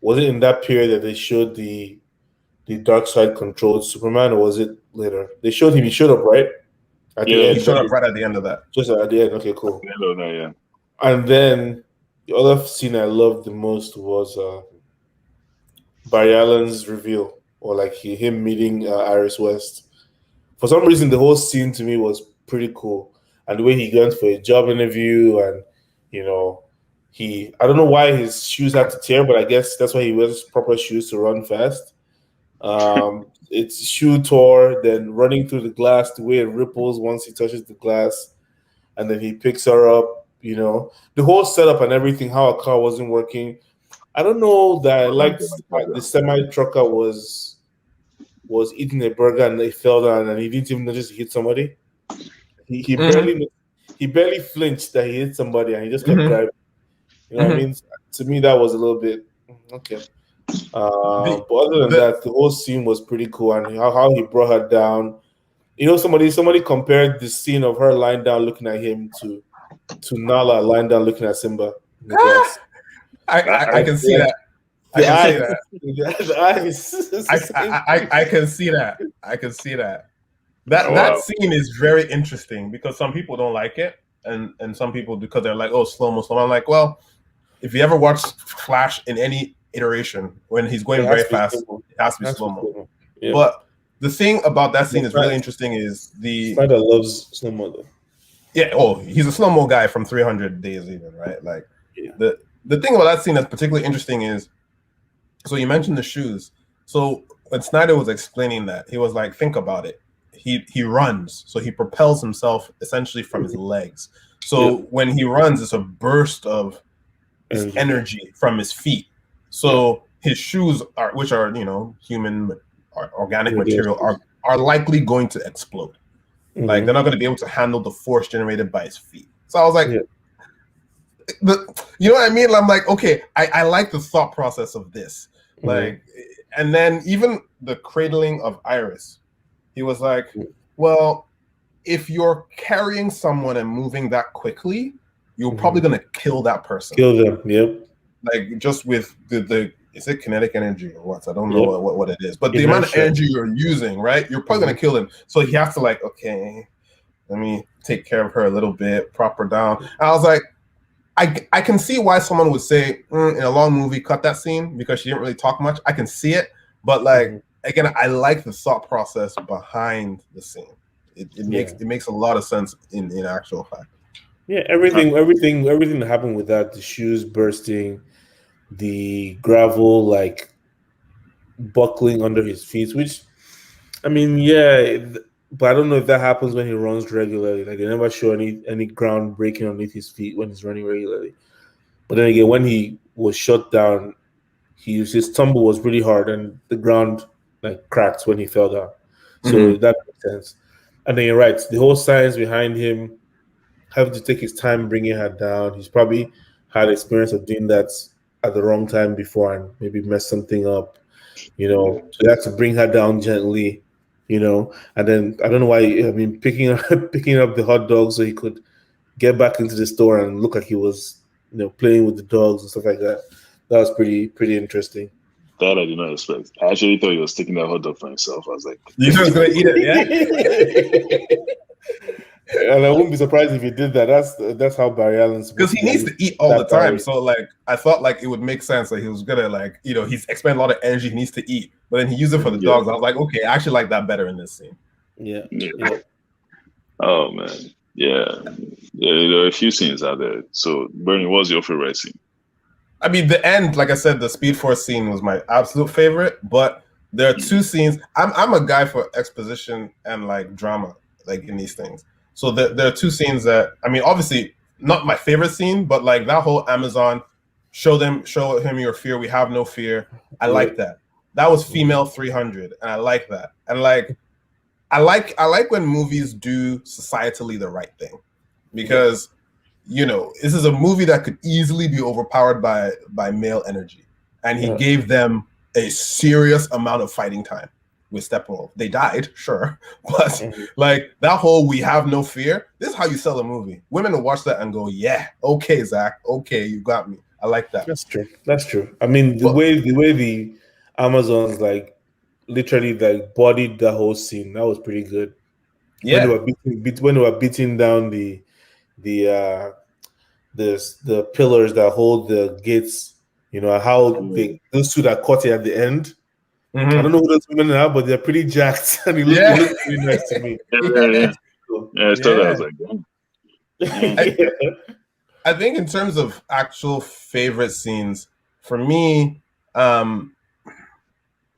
Was it in that period that they showed the dark side controlled Superman, or was it later? They showed him. He showed up, right? He showed up right at the end of that. Just at the end. Okay, cool. Yeah. And then the other scene I loved the most was Barry Allen's reveal, or like him meeting Iris West. For some reason, the whole scene to me was pretty cool, and the way he went for a job interview, and you know, I don't know why his shoes had to tear, but I guess that's why he wears proper shoes to run fast. It's shoe tore, then running through the glass, the way it ripples once he touches the glass, and then he picks her up. The whole setup and everything, how a car wasn't working. I don't know that I liked the semi trucker was eating a burger and they fell down and he didn't even notice he hit somebody. He barely flinched that he hit somebody and he just kept driving. You know what I mean? To me, that was a little bit okay. But other than that, the whole scene was pretty cool, and how he brought her down. Somebody compared the scene of her lying down looking at him to Nala lying down looking at Simba in the glass. I can see that. I can see that. I can see that. That scene is very interesting because some people don't like it, and some people, because they're like, oh, slow mo. I'm like, well, if you ever watch Flash in any iteration, when he's going very fast, it has to be slow mo. Yeah. But the thing about that scene is really interesting is Snyder loves slow mo though. Yeah, he's a slow mo guy from 300 Days even, right? Like the thing about that scene that's particularly interesting is, so you mentioned the shoes. So when Snyder was explaining that, he was like, think about it. He runs, so he propels himself essentially from his legs. So when he runs, it's a burst of energy from his feet. So his shoes which are human organic material, are likely going to explode. Like they're not going to be able to handle the force generated by his feet. So I was like, you know what I mean? I'm like, okay, I like the thought process of this. Like, and then even the cradling of Iris, he was like, well, if you're carrying someone and moving that quickly, you're probably going to kill that person. Kill them, yep. Like just with the is it kinetic energy or what? I don't know what it is, but the amount of energy you're using, right? You're probably going to kill them. So he has to like, okay, let me take care of her a little bit, prop her down. And I was like, I can see why someone would say in a long movie, cut that scene because she didn't really talk much. I can see it, but like again, I like the thought process behind the scene. It makes a lot of sense in actual fact. Yeah, everything that happened with that, the shoes bursting, the gravel like buckling under his feet, which I mean, but I don't know if that happens when he runs regularly. Like they never show any ground breaking underneath his feet when he's running regularly. But then again, when he was shut down, his tumble was really hard and the ground like cracked when he fell down. So that makes sense. And then you're right, the whole science behind him having to take his time bringing her down. He's probably had experience of doing that at the wrong time before and maybe mess something up. So he had to bring her down gently. And then I don't know why. I mean, picking up the hot dog so he could get back into the store and look like he was, playing with the dogs and stuff like that. That was pretty interesting. That I did not expect. I actually thought he was taking that hot dog for himself. I was like, you know, he's gonna eat it, yeah. And I wouldn't be surprised if he did that. That's how Barry Allen's, because he needs to eat all the time. So like, I thought like it would make sense that he was gonna like, he's expending a lot of energy. He needs to eat, but then he used it for the dogs. I was like, okay, I actually like that better in this scene. Yeah. Oh man, yeah. There are a few scenes out there. So Bernie, what was your favorite scene? I mean, the end, like I said, the Speed Force scene was my absolute favorite. But there are two scenes. I'm a guy for exposition and like drama, like in these things. So there are two scenes that, I mean, obviously not my favorite scene, but like that whole Amazon, show him your fear. We have no fear. I like that. That was female 300, and I like that. And like, I like when movies do societally the right thing, because this is a movie that could easily be overpowered by male energy, and he gave them a serious amount of fighting time with Steppenwolf. They died, sure, but like that whole "we have no fear." This is how you sell a movie. Women will watch that and go, "Yeah, okay, Zach, okay, you got me." I like that. That's true. I mean, the way the Amazons like literally like bodied the whole scene, that was pretty good. Yeah, when they were beating down the pillars that hold the gates, how those two that caught it at the end. I don't know who those women are, but they're pretty jacked, and it looked pretty nice to me. I thought I was like, I think in terms of actual favorite scenes, for me,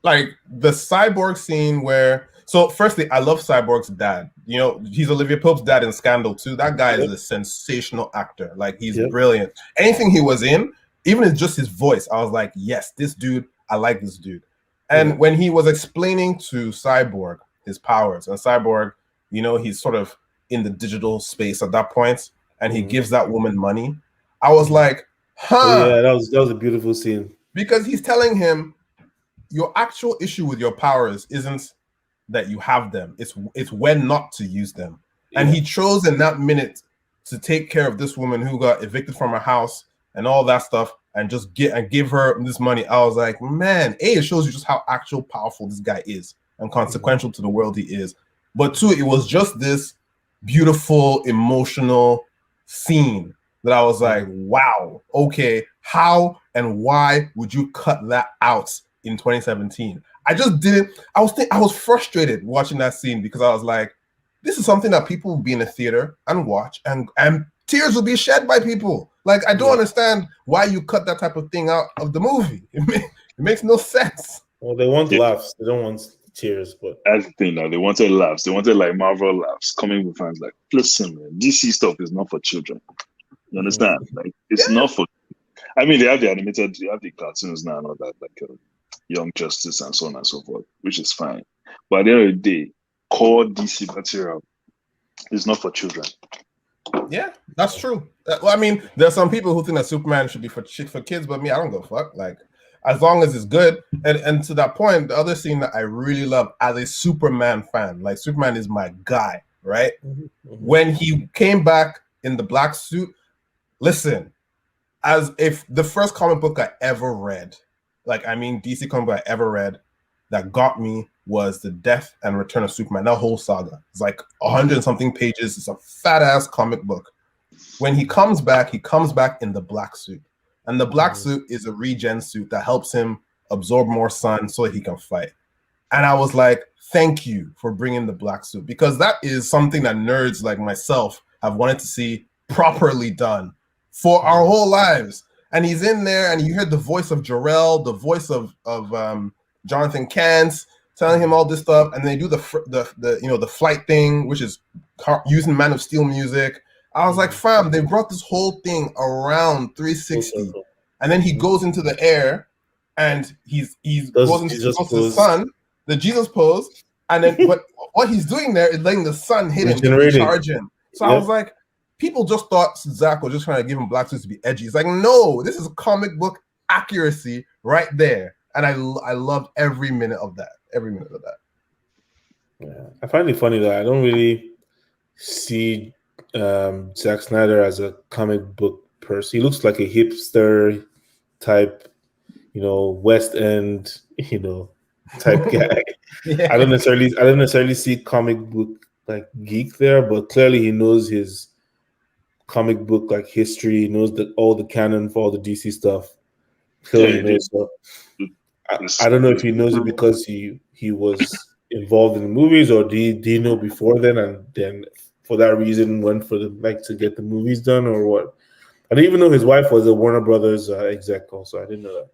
like the Cyborg scene where. So, firstly, I love Cyborg's dad. You know, he's Olivia Pope's dad in Scandal too. That guy is a sensational actor. Like, he's brilliant. Anything he was in, even in just his voice, I was like, yes, this dude. I like this dude. And when he was explaining to Cyborg his powers, and Cyborg, you know, he's sort of in the digital space at that point, and he gives that woman money. I was like, huh? Oh, yeah, that was a beautiful scene. Because he's telling him, your actual issue with your powers isn't that you have them; it's when not to use them. And he chose in that minute to take care of this woman who got evicted from her house and all that stuff, and just give her this money. I was like, man, it shows you just how actual powerful this guy is and consequential to the world he is. But two, it was just this beautiful, emotional scene that I was like, wow, okay, how and why would you cut that out in 2017? I just didn't. I was frustrated watching that scene because I was like, this is something that people will be in a theater and watch, and tears will be shed by people. Like, I don't understand why you cut that type of thing out of the movie. It makes no sense. Well, they want laughs. They don't want tears. But that's the thing now. They wanted laughs. They wanted like Marvel laughs coming with fans. Like, listen, man, DC stuff is not for children. You understand? Like, it's not for. I mean, they have the animated, they have the cartoons now and all that, like Young Justice and so on and so forth, which is fine. But at the end of the day, core DC material is not for children. Yeah, that's true. Well, I mean, there's some people who think that Superman should be for kids, but me, I don't go fuck. Like, as long as it's good. And to that point, the other scene that I really love as a Superman fan, like Superman is my guy, right? When he came back in the black suit, listen, as if the first comic book I ever read, like, I mean, DC comic book I ever read that got me was The Death and Return of Superman. That whole saga. It's like 100 and something pages. It's a fat ass comic book. When he comes back in the black suit. And the black suit is a regen suit that helps him absorb more sun so that he can fight. And I was like, thank you for bringing the black suit, because that is something that nerds like myself have wanted to see properly done for our whole lives. And he's in there, and you hear the voice of Jor-El, the voice of Jonathan Kent telling him all this stuff, and they do the flight thing, which is using Man of Steel music. I was like, fam, they brought this whole thing around 360, and then he goes into the air, and he goes into the sun, the Jesus pose, and then what he's doing there is letting the sun hit him to charge him. So I was like, people just thought Zack was just trying to give him black suits to be edgy. It's like, no, this is comic book accuracy right there. And I loved every minute of that. Every minute of that. Yeah, I find it funny that I don't really see Zack Snyder as a comic book person. He looks like a hipster type, West End, type guy. I don't necessarily see comic book like geek there, but clearly he knows his comic book like history. He knows all the canon for all the DC stuff. Clearly knows stuff. I don't know if he knows it because he was involved in the movies, or did he know before then, and then for that reason went for to get the movies done, or what? I didn't even know his wife was a Warner Brothers exec also. I didn't know that.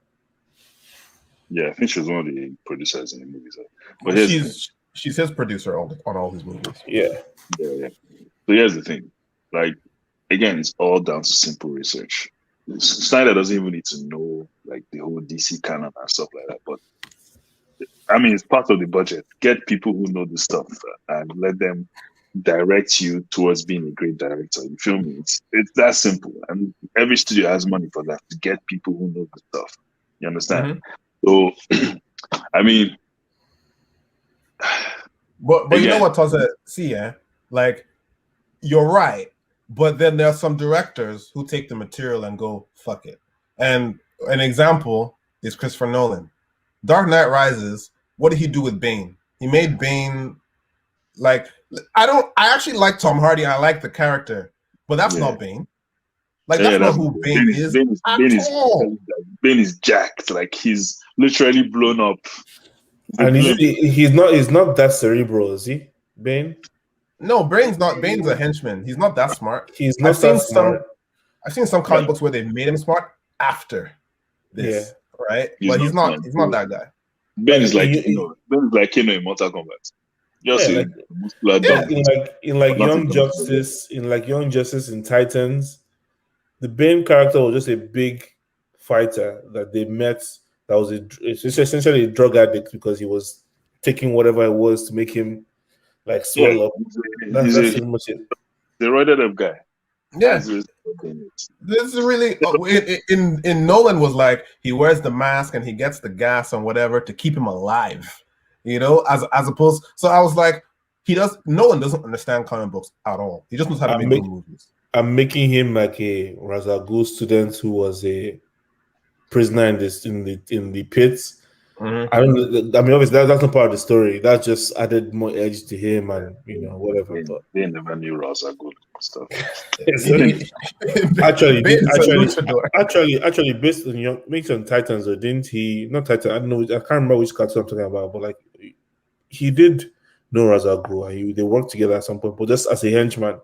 Yeah, I think she was one of the producers in the movies. But she's his producer on all his movies. Yeah. So here's the thing. Like, again, it's all down to simple research. Snyder doesn't even need to know like the whole DC canon and stuff like that. But I mean, it's part of the budget. Get people who know the stuff and let them direct you towards being a great director. You feel me? It's that simple. And every studio has money for that, to get people who know the stuff. You understand? So, I mean, but again, you know what, Tose? See, like, you're right. But then there are some directors who take the material and go, fuck it. And an example is Christopher Nolan. Dark Knight Rises, what did he do with Bane? He made Bane, like, I actually like Tom Hardy, and I like the character, but that's not Bane. Like, that's not who Bane is. Bane is jacked. Like, he's literally blown up. And he's not that cerebral, is he, Bane? No, Bane's a henchman. He's not that smart. He's not that smart. I've seen some comic books where they've made him smart after this, right? But he's not that guy. Ben Like is like Ben is like Kano in Mortal Kombat. Just yeah, a like muscular Yeah. dog, in but not a dog. Young Justice in Titans, the Bane character was just a big fighter that they met. That was it's essentially a drug addict because he was taking whatever it was to make him like Yeah, swell up. he's That's a pretty much it. roided up guy. Yeah. That's just it. This is really in Nolan was like he wears the mask and he gets the gas and whatever to keep him alive, as opposed. So I was like, Nolan doesn't understand comic books at all. He just knows how to make good movies. I'm making him like a Razagul student who was a prisoner in the pits. Mm-hmm. I don't. I mean, obviously that's not part of the story. That just added more edge to him, and whatever. But They never knew Ross are good stuff. Actually, based on your based on Titans, or didn't he? Not Titan. I don't know. I can't remember which cartoon I'm talking about, but like he did know Razagul, and they worked together at some point, but just as a henchman.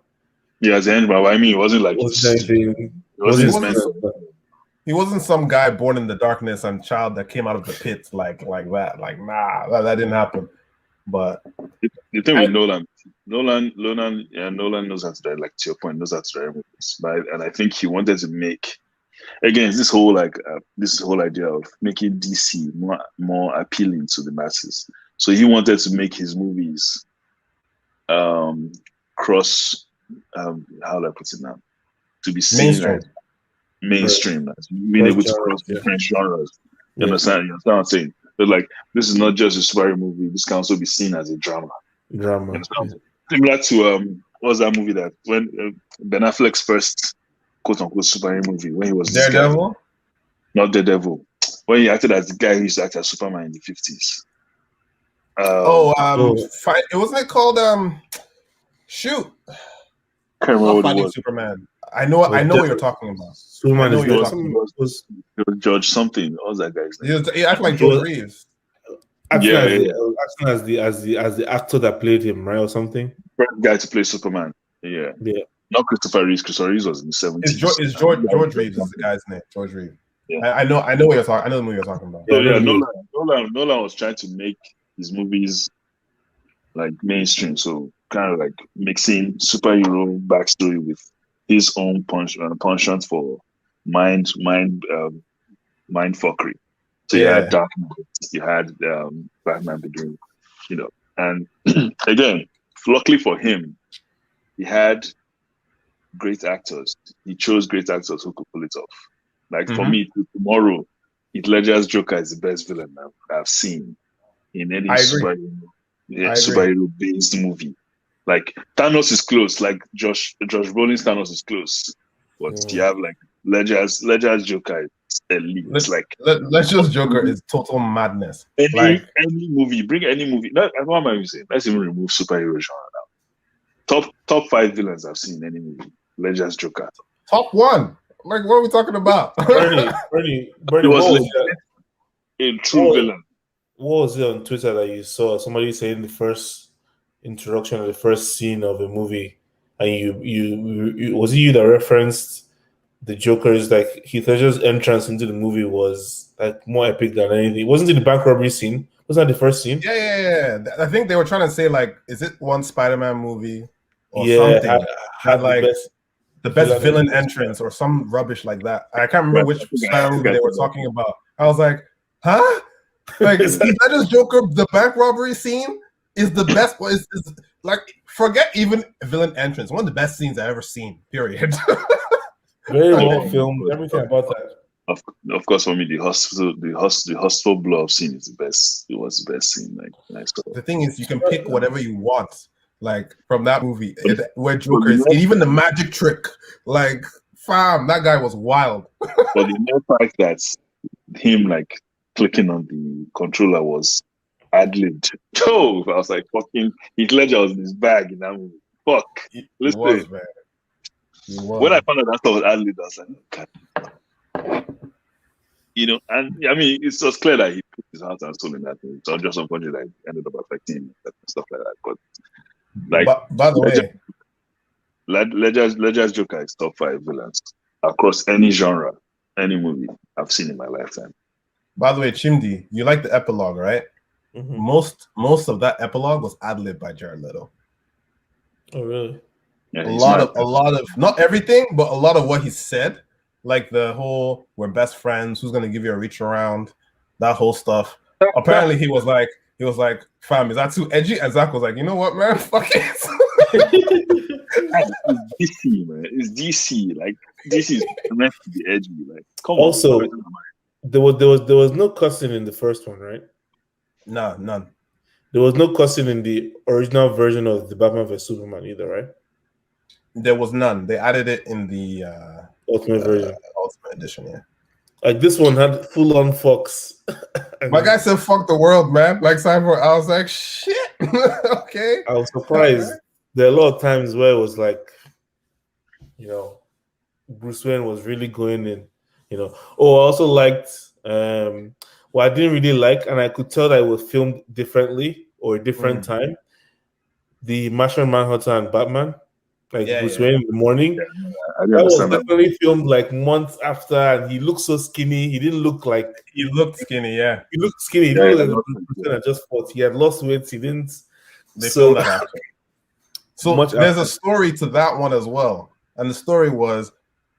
Yeah, as a henchman, but I mean, it wasn't like he wasn't some guy born in the darkness and child that came out of the pits like that. Like, nah, that didn't happen. But the thing with Nolan knows how to direct, like to your point, knows how to direct movies. And I think he wanted to make again this whole idea of making DC more appealing to the masses. So he wanted to make his movies cross how do I put it now? To be seen as mainstream, as being able to cross different genres. You understand what I'm saying? But like this is not just a superhero movie, this can also be seen as a drama. Similar to what was that movie that when Ben Affleck's first quote unquote superhero movie when he was Daredevil? Not Daredevil. When he acted as the guy who used to act as Superman in the 50s. It wasn't it called shoot. Can't remember what it was. Superman. I know what you're talking about. Superman was George something. What was that guy's name? He acted like George Reeves. Acting as the actor that played him, right, or something. First guy to play Superman. Yeah. Not Christopher Reeves. Christopher Reeves was in the 70s. It's George Reeves is the guy's name. George Reeves. Yeah. I know what you're talking. I know the movie you're talking about. So Nolan was trying to make his movies like mainstream. So kind of like mixing superhero backstory with his own penchant for mind fuckery. So you had Dark Knight, you had Batman Begins, and again, luckily for him, he had great actors. He chose great actors who could pull it off. Like for me, tomorrow, Heath Ledger's Joker is the best villain I've seen in any superhero-based movie. Like Thanos is close. Like Josh Brolin's Thanos is close, but you have like Ledger's Joker is elite. Ledger's Joker is total madness. Any movie, bring any movie. What am I saying? Let's even remove superhero genre now. Top 5 villains I've seen in any movie. Ledger's Joker. Top 1. Like, what are we talking about? Bernie, was a true villain. What was it on Twitter that you saw? Somebody saying the first introduction of the first scene of a movie, and you was it you that referenced the Joker's like Heath Ledger's entrance into the movie was like more epic than anything. Wasn't it the bank robbery scene? Wasn't that the first scene? Yeah. I think they were trying to say like, is it one Spider-Man movie or something? Had like the best villain entrance or some rubbish like that. I can't remember which Spider-Man movie they were talking about. I was like, huh? Like Heath Ledger's Joker, the bank robbery scene is the best. Is like forget even villain entrance. One of the best scenes I've ever seen. Period. Very well filmed. Everything about that. Of course, for me, the hospital blow up scene is the best. It was the best scene. Like the thing is, you can pick whatever you want, like from that movie where Joker is. Even the magic trick, like fam, that guy was wild. But the mere fact that him like clicking on the controller was ad-libbed. Oh, I was like, fucking Heath Ledger was in his bag in that movie. Fuck. Listen. Was, man. When I found out that stuff was ad-libbed, I was like, God. And I mean, it's just clear that he put his heart and soul in that thing. So just unfortunately, like, ended up affecting him and stuff like that. But like, by the way, Ledger's Joker is top 5 villains across any genre, any movie I've seen in my lifetime. By the way, Chimdi, you like the epilogue, right? Mhm. Most of that epilogue was ad-libbed by Jared Leto. Oh, really? Yeah, A he's lot not. of not everything, but a lot of what he said, like the whole "we're best friends," who's gonna give you a reach around, that whole stuff. Apparently, he was like, "Fam, is that too edgy?" And Zach was like, "You know what, man? Fuck it." It's DC, man. It's DC. Like DC is meant to be edgy. Like, come on. Also, there was no cussing in the first one, right? Nah, none. There was no cussing in the original version of the Batman vs Superman either, right? There was none. They added it in the Ultimate version. Ultimate Edition. Yeah. Like this one had full on Fox. My guy said, "Fuck the world, man." Like Cyber, I was like, "Shit." Okay. I was surprised. Right. There are a lot of times where it was like, Bruce Wayne was really going in. Oh, I also liked. What I didn't really like, and I could tell that it was filmed differently or a different time. The Martian Manhunter and Batman, Bruce Wayne in the morning. That was definitely filmed like months after, and he looked so skinny. He didn't look like he looked skinny. Yeah, he looked skinny. He didn't look like the person I just fought. He had lost weight. He didn't. They filmed that after. So there's a story to that one as well, and the story was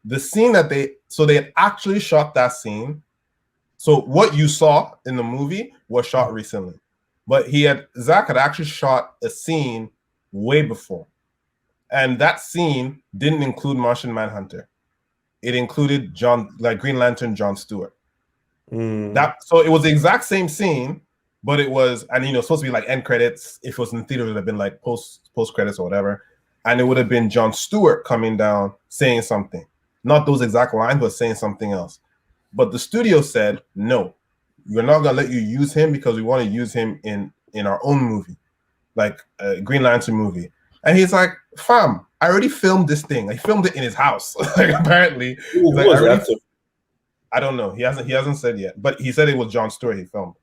the scene that they had actually shot that scene. So what you saw in the movie was shot recently, but Zack had actually shot a scene way before. And that scene didn't include Martian Manhunter. It included Green Lantern John Stewart. So it was the exact same scene, but it was, and supposed to be like end credits. If it was in the theater, it would have been like post credits or whatever. And it would have been John Stewart coming down saying something. Not those exact lines, but saying something else. But the studio said, no, we're not gonna let you use him because we want to use him in our own movie, like a Green Lantern movie. And he's like, fam, I already filmed this thing. I filmed it in his house. Apparently. I don't know. He hasn't said yet, but he said it was John Stewart he filmed.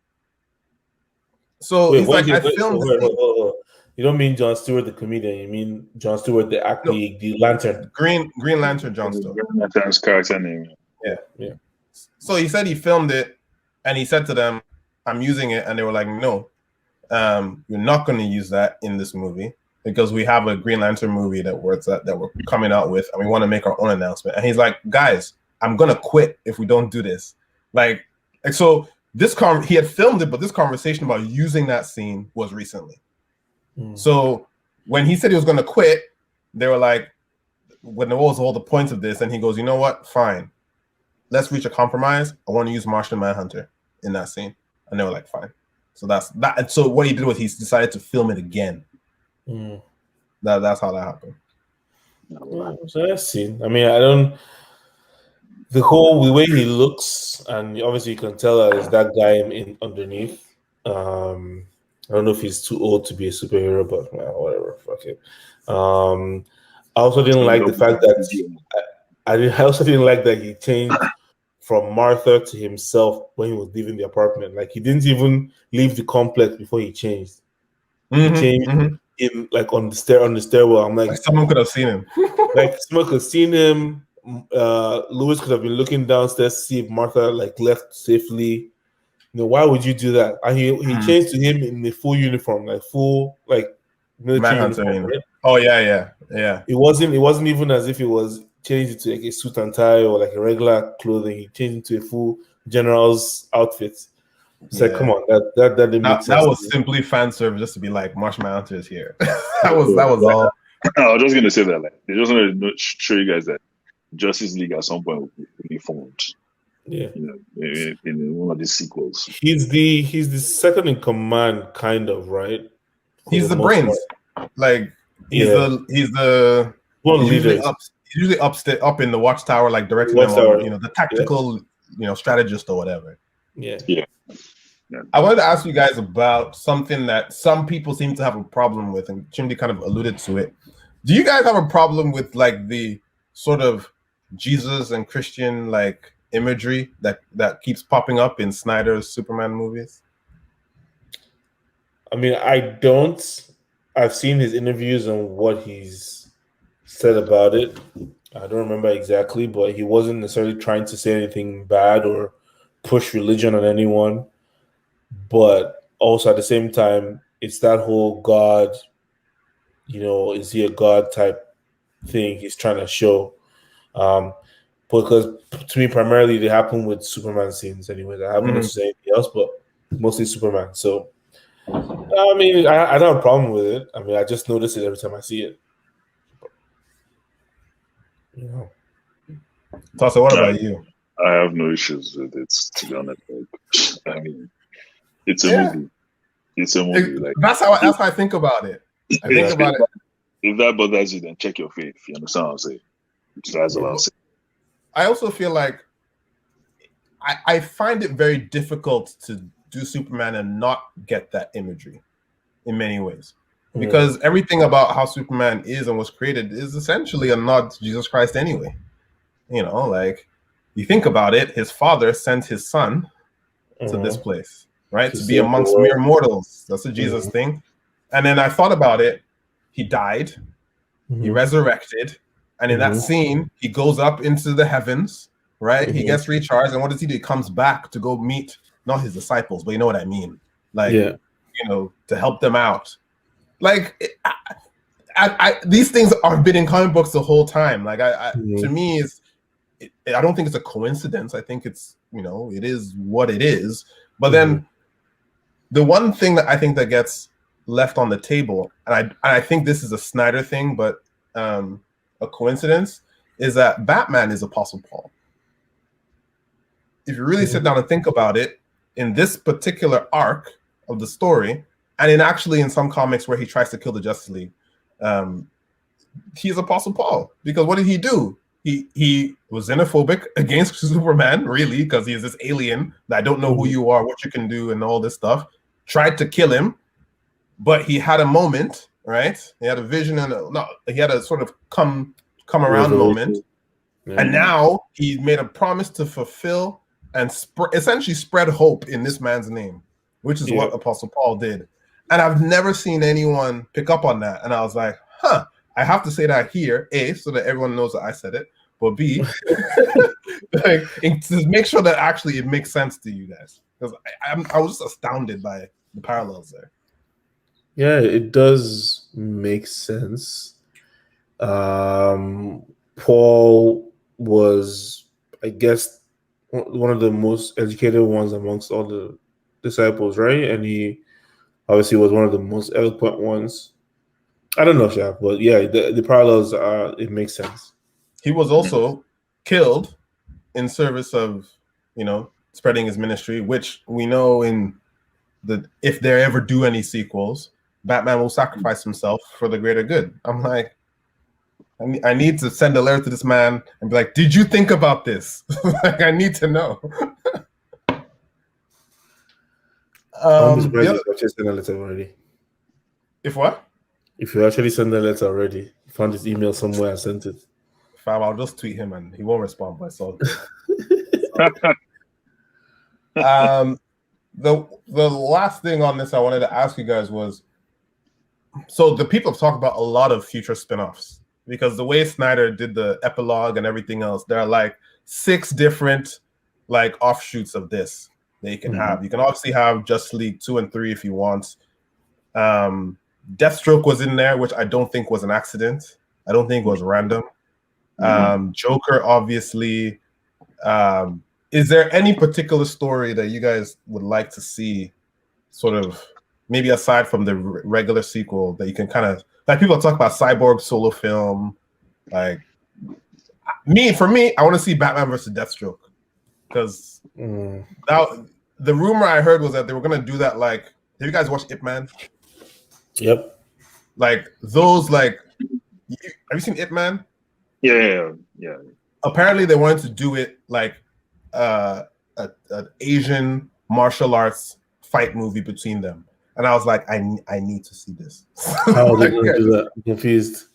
So he's like, I filmed this thing. You don't mean John Stewart the comedian, you mean John Stewart the actor, the Lantern. Green Lantern John Stewart. Green Lantern's character name. Yeah. So he said he filmed it, and he said to them, I'm using it, and they were like, no, you're not going to use that in this movie because we have a Green Lantern movie that we're coming out with, and we want to make our own announcement. And he's like, guys, I'm going to quit if we don't do this. So he had filmed it, but this conversation about using that scene was recently. So when he said he was going to quit, they were like, what was all the points of this? And he goes, you know what? Fine. Let's reach a compromise. I want to use Martian Manhunter in that scene. And they were like, fine. So that's that. And so what he did was he decided to film it again. That's how that happened. So that's seen. I mean, the way he looks, and obviously you can tell that it's that guy in underneath. I don't know if he's too old to be a superhero, but whatever. Fuck it. I also didn't like the fact that I also didn't like that he changed from Martha to himself when he was leaving the apartment. Like he didn't even leave the complex before he changed. He changed in on the stairwell. I'm like someone could have seen him. Like someone could have seen him. Louis could have been looking downstairs to see if Martha left safely. Why would you do that? And he changed to him in the full uniform, full military uniform. Right? Oh yeah. It wasn't even as if it was changed into a suit and tie or a regular clothing. He changed into a full general's outfit. It's come on, that didn't make sense. That was simply fan service just to be like Martian Manhunter is here. that was all. I was just gonna say that they just want to show you guys that Justice League at some point will be formed. Yeah, in one of the sequels. He's the second in command, kind of, right? He's the brains. He's the one leader. He's usually up in the watchtower, directing them on, the tactical, strategist or whatever. Yeah. I wanted to ask you guys about something that some people seem to have a problem with, and Chimdi kind of alluded to it. Do you guys have a problem with the sort of Jesus and Christian imagery that keeps popping up in Snyder's Superman movies? I mean, I don't. I've seen his interviews and what he's said about it. I don't remember exactly, but he wasn't necessarily trying to say anything bad or push religion on anyone, but also at the same time, it's that whole God, is he a God type thing he's trying to show. Because to me, primarily they happen with Superman scenes anyway. I haven't noticed anything else, but mostly Superman. So, I mean, I don't have a problem with it. I mean, I just notice it every time I see it. Tose, what about you? I have no issues with it, to be honest. I mean, it's a movie. It's a movie. That's how I think about it. I think about it. If that bothers you, then check your faith. You understand what I'm saying? That's all I'm saying. I also feel like I find it very difficult to do Superman and not get that imagery in many ways. Because everything about how Superman is and was created is essentially a nod to Jesus Christ anyway. Like, you think about it, his father sent his son to this place, right? To be amongst mere mortals. That's a Jesus thing. And then I thought about it. He died. He resurrected. And in that scene, he goes up into the heavens, right? He gets recharged. And what does he do? He comes back to go meet, not his disciples, but you know what I mean? Like, to help them out. Like, these things have been in comic books the whole time. Like, to me, I don't think it's a coincidence. I think it's, it is what it is. But then the one thing that I think that gets left on the table, and I think this is a Snyder thing, but a coincidence, is that Batman is Apostle Paul. If you really sit down and think about it, in this particular arc of the story, and in some comics where he tries to kill the Justice League, he's Apostle Paul. Because what did he do? He was xenophobic against Superman, really, because he's this alien that I don't know who you are, what you can do, and all this stuff. Tried to kill him, but he had a moment, right? He had a vision and he had a sort of come around moment. And now he made a promise to fulfill and essentially spread hope in this man's name, which is what Apostle Paul did. And I've never seen anyone pick up on that. And I was like, I have to say that here, A, so that everyone knows that I said it, but B, to make sure that actually it makes sense to you guys. Because I was just astounded by the parallels there. Yeah, it does make sense. Paul was, I guess, one of the most educated ones amongst all the disciples, right? And he obviously was one of the most eloquent ones. I don't know, Shaq, but yeah, the parallels it makes sense. He was also killed in service of, spreading his ministry, which we know if there ever do any sequels, Batman will sacrifice himself for the greater good. I'm like, I need to send a letter to this man and be like, did you think about this? Like, I need to know. I'm surprised you actually sent a letter already. If what? If you actually send a letter already, you found his email somewhere and sent it. Fam, I'll just tweet him and he won't respond by so. The last thing on this I wanted to ask you guys was, so the people have talked about a lot of future spin-offs, because the way Snyder did the epilogue and everything else, there are like 6 different like offshoots of this that you can have. You can obviously have Justice League 2 and 3 if you want. Deathstroke was in there, which I don't think was an accident. I don't think it was random. Joker, obviously. Is there any particular story that you guys would like to see, sort of, maybe aside from the regular sequel, that you can kind of, like, people talk about Cyborg solo film, like, for me, I want to see Batman versus Deathstroke, because now the rumor I heard was that they were gonna do that. Like, have you guys watched Ip Man? Yep. Like those, like, have you seen Ip Man? Yeah. Apparently, they wanted to do it like an Asian martial arts fight movie between them, and I was like, I need to see this. How are they going to do that? I'm confused.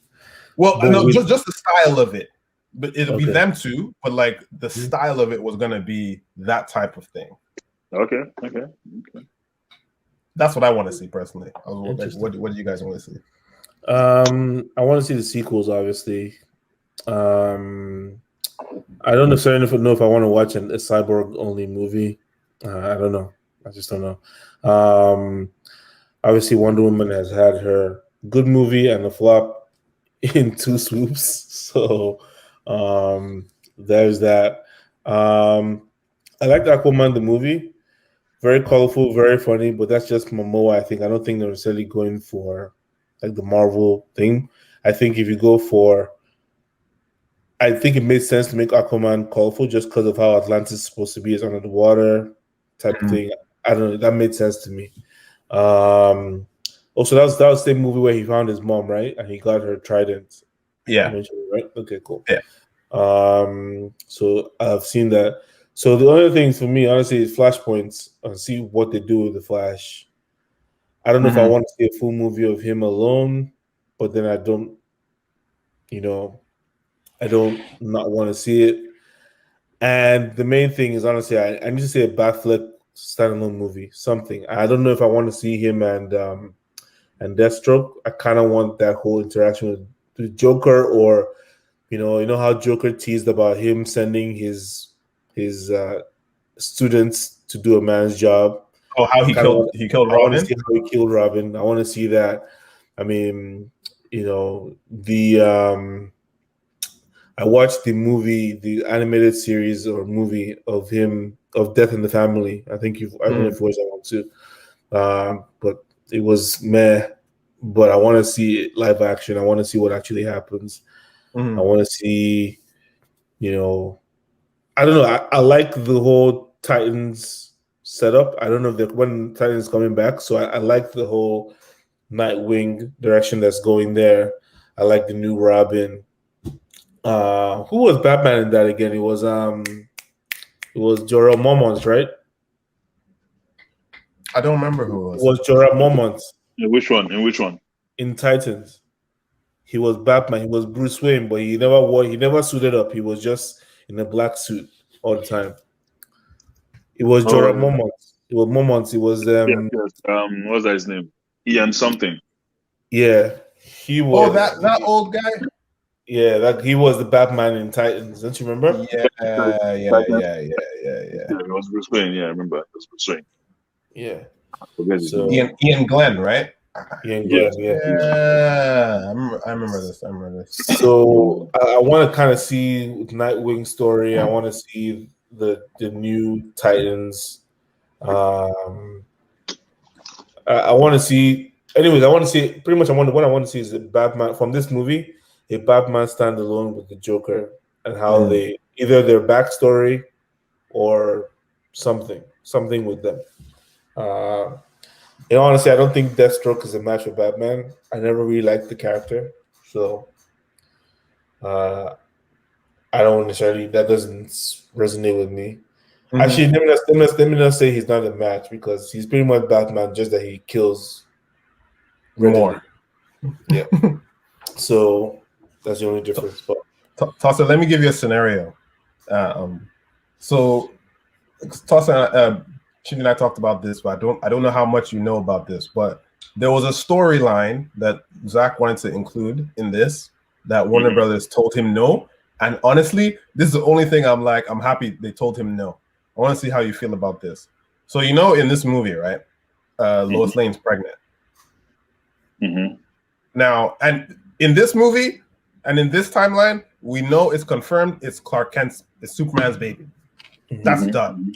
Well, no, just the style of it, but it'll be them two. But like the style of it was going to be that type of thing. Okay. That's what I want to see personally. I was like, what do you guys want to see? I want to see the sequels, obviously. I don't necessarily know if I want to watch a cyborg only movie. I don't know. I just don't know. Obviously, Wonder Woman has had her good movie and a flop in 2 swoops. So there's that. I like Aquaman the movie. Very colorful, very funny, but that's just Momoa, I think. I don't think they're necessarily going for like the Marvel thing. I think if you go for I think it made sense to make Aquaman colorful just because of how Atlantis is supposed to be. It's under the water type of thing. I don't know. That made sense to me. Also, that was the same movie where he found his mom, right? And he got her trident. Yeah. Eventually, right? Okay, cool. Yeah. So I've seen that. So the other thing for me, honestly, is Flashpoints and see what they do with the Flash. I don't know if I want to see a full movie of him alone, but then I don't not want to see it. And the main thing is, honestly, I need to see a Batfleck standalone movie, something. I don't know if I want to see him and Deathstroke. I kind of want that whole interaction with the Joker, or you know how Joker teased about him sending his students to do a man's job. Oh, how he killed Robin? I want to see how he killed Robin. I want to see that. I mean, I watched the movie, the animated series or movie of him, of Death in the Family. I think I don't know if you watched that one too. But it was meh. But I want to see it live action. I want to see what actually happens. I want to see, I don't know. I like the whole Titans setup. I don't know if when Titans coming back. So I like the whole Nightwing direction that's going there. I like the new Robin. Who was Batman in that again? It was Jorah Mormont, right? I don't remember who it was. It was Jorah Mormont. In which one? In Titans. He was Batman. He was Bruce Wayne, but he never suited up. He was just in a black suit all the time. It was Jorah Mormont. It was Mormont. It was what's that his name? Ian something. Yeah. He was that old guy? Yeah, he was the Batman in Titans. Don't you remember? Yeah. It was Bruce Wayne. Yeah, I remember. It was Bruce Wayne. Yeah. So, Ian Glenn, right? Ian Glenn, yeah. I remember this. So I want to kind of see Nightwing story. I want to see the new Titans. I want to see. Anyways, I want to see pretty much. What I want to see is a Batman from this movie. A Batman standalone with the Joker and how they either their backstory or something with them. Honestly, I don't think Deathstroke is a match for Batman. I never really liked the character, so I don't necessarily. That doesn't resonate with me. Actually, let me not say he's not a match because he's pretty much Batman, just that he kills more. Yeah. So that's the only difference. But Tose, let me give you a scenario. So Tose, Chimdi and I talked about this, but I don't know how much you know about this, but there was a storyline that Zack wanted to include in this that Warner Brothers told him no. And honestly, this is the only thing I'm happy they told him no. I want to see how you feel about this. So in this movie, right? Lois Lane's pregnant. Now, and in this movie and in this timeline, we know it's confirmed it's Clark Kent's, it's Superman's baby. That's done.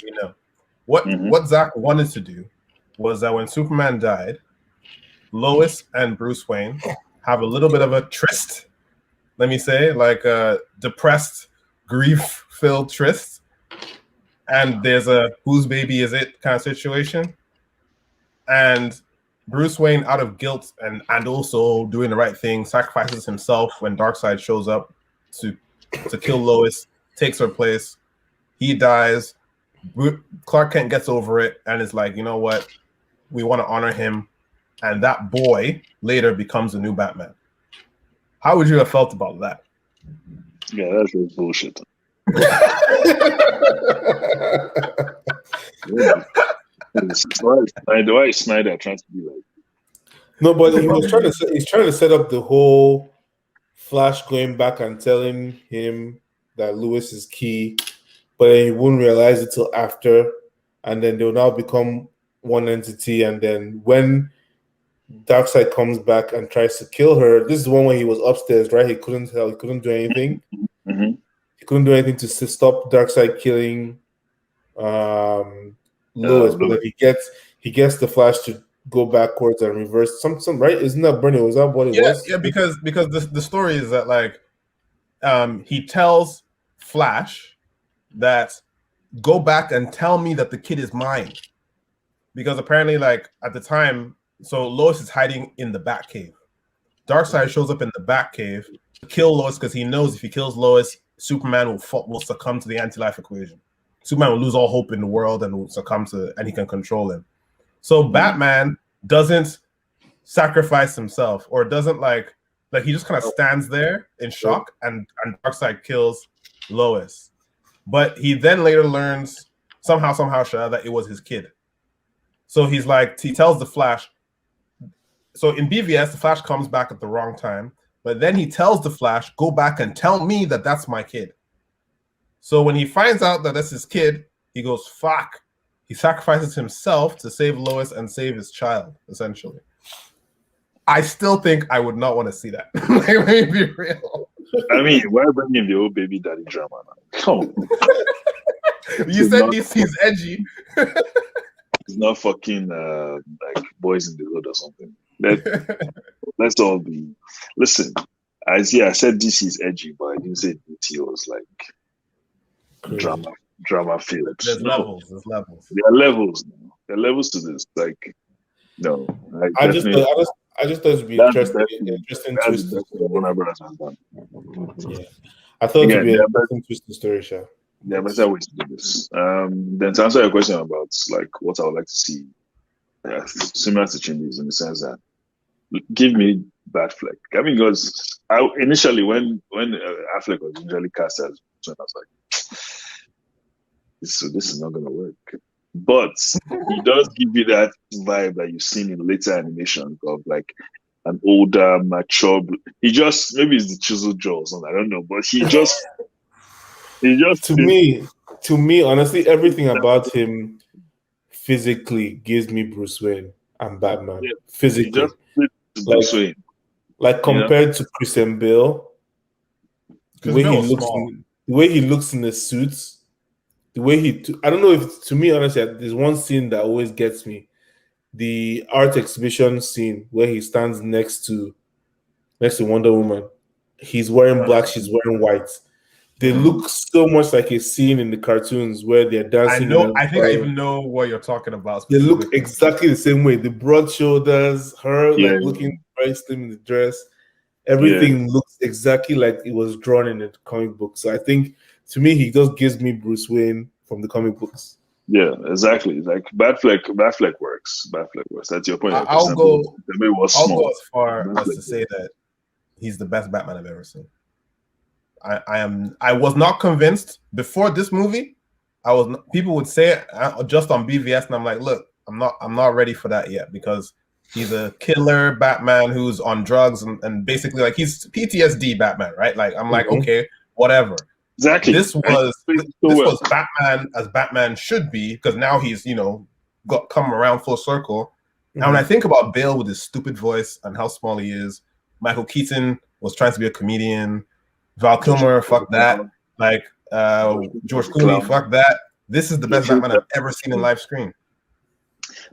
What Zack wanted to do was that when Superman died, Lois and Bruce Wayne have a little bit of a tryst, let me say, like a depressed, grief-filled tryst. And there's a whose baby is it kind of situation. And Bruce Wayne, out of guilt and also doing the right thing, sacrifices himself when Darkseid shows up to kill Lois, takes her place. He dies. Clark Kent gets over it and is like, you know what? We want to honor him. And that boy later becomes the new Batman. How would you have felt about that? Yeah, that's just bullshit. Why is Snyder trying to be like? No, but he's trying to set up the whole Flash going back and telling him that Lewis is key, but then you won't realize it till after, and then they'll now become one entity. And then when Darkseid comes back and tries to kill her, this is one where he was upstairs, right? He couldn't help, he couldn't do anything. Mm-hmm. He couldn't do anything to stop Darkseid killing Lois, but then he gets the Flash to go backwards and reverse some right? Isn't that Bernie? Was that what it was? Yeah, because the story is that like he tells Flash that go back and tell me that the kid is mine. Because apparently, like at the time, so Lois is hiding in the Batcave. Darkseid shows up in the Batcave to kill Lois because he knows if he kills Lois, Superman will succumb to the anti-life equation. Superman will lose all hope in the world and will succumb to, and he can control him. So Batman doesn't sacrifice himself, or doesn't like he just kind of stands there in shock, and Darkseid kills Lois. But he then later learns somehow, that it was his kid. So he's like, he tells the Flash. So in BVS, the Flash comes back at the wrong time, but then he tells the Flash, go back and tell me that that's my kid. So when he finds out that that's his kid, he goes, fuck. He sacrifices himself to save Lois and save his child, essentially. I still think I would not want to see that. Like, let me be real. I mean, why bring in the old baby daddy drama now? Come on. You said he's edgy. It's not fucking like Boys in the Hood or something. Let's all be. Listen, I said DC is edgy, but I didn't say DC was like drama filled. There's levels. There are levels. There are levels to this. Like, no, I just thought it'd be interesting twist. Yeah, I thought it'd be an interesting twist to story, Sha. There are better ways to do this. Then to answer your question about like what I would like to see, similar to Chimdi's in the sense that give me Batfleck. I mean, because initially when Affleck was initially cast as, I was like, this is not gonna work. But he does give you that vibe that you've seen in later animation of like an older, mature. He just maybe it's the chiseled jaw or something. I don't know, but he just to me, honestly, everything about him physically gives me Bruce Wayne and Batman. Yeah, physically, like compared to Christian Bale, the way he looks in the suits. The way I don't know if, to me, honestly, there's one scene that always gets me. The art exhibition scene where he stands next to Wonder Woman. He's wearing black, she's wearing white. They look so much like a scene in the cartoons where they're dancing. I think I even know what you're talking about. They look exactly the same way. The broad shoulders, her looking very slim in the dress. Everything looks exactly like it was drawn in the comic book. So I think, to me, he just gives me Bruce Wayne from the comic books. Yeah, exactly. Like Batfleck works. Batfleck works. That's your point. I'll go as far as to say that he's the best Batman I've ever seen. I was not convinced before this movie. People would say it just on BVS, and I'm like, look, I'm not ready for that yet, because he's a killer Batman who's on drugs and basically like he's PTSD Batman, right? Like I'm like, okay, whatever. Exactly. This was Batman as Batman should be, because now he's come around full circle. Now when I think about Bale with his stupid voice and how small he is, Michael Keaton was trying to be a comedian. Val Kilmer, fuck that. Like George Clooney, fuck that. This is the best Batman I've ever seen in live screen.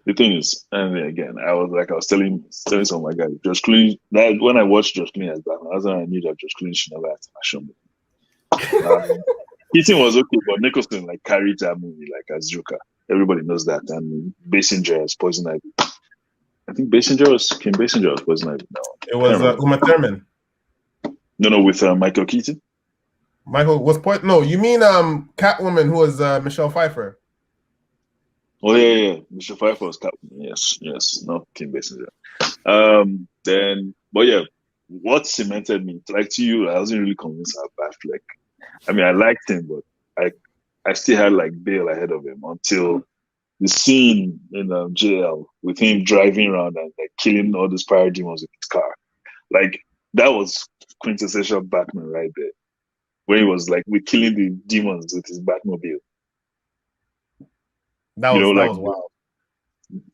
The thing is, and again, I was telling some of my guys, George Clooney. That when I watched George Clooney as Batman, that's when I knew that George Clooney should never have to show me. Keaton was okay, but Nicholson like carried that movie like as Joker. Everybody knows that. And Basinger as Poison Ivy. I think Kim Basinger was Poison Ivy. No, it was Uma Thurman. No, with Michael Keaton. Michael was No, you mean Catwoman, who was Michelle Pfeiffer. Oh yeah. Michelle Pfeiffer was Catwoman. Yes, not Kim Basinger. But yeah, what cemented me, like to you, I wasn't really convinced about Batfleck. I mean, I liked him, but I still had like Bale ahead of him until the scene in JL with him driving around and like killing all these parademons with his car. Like that was quintessential Batman right there. when he was like we killing the demons with his Batmobile. That You was know, that like was wild.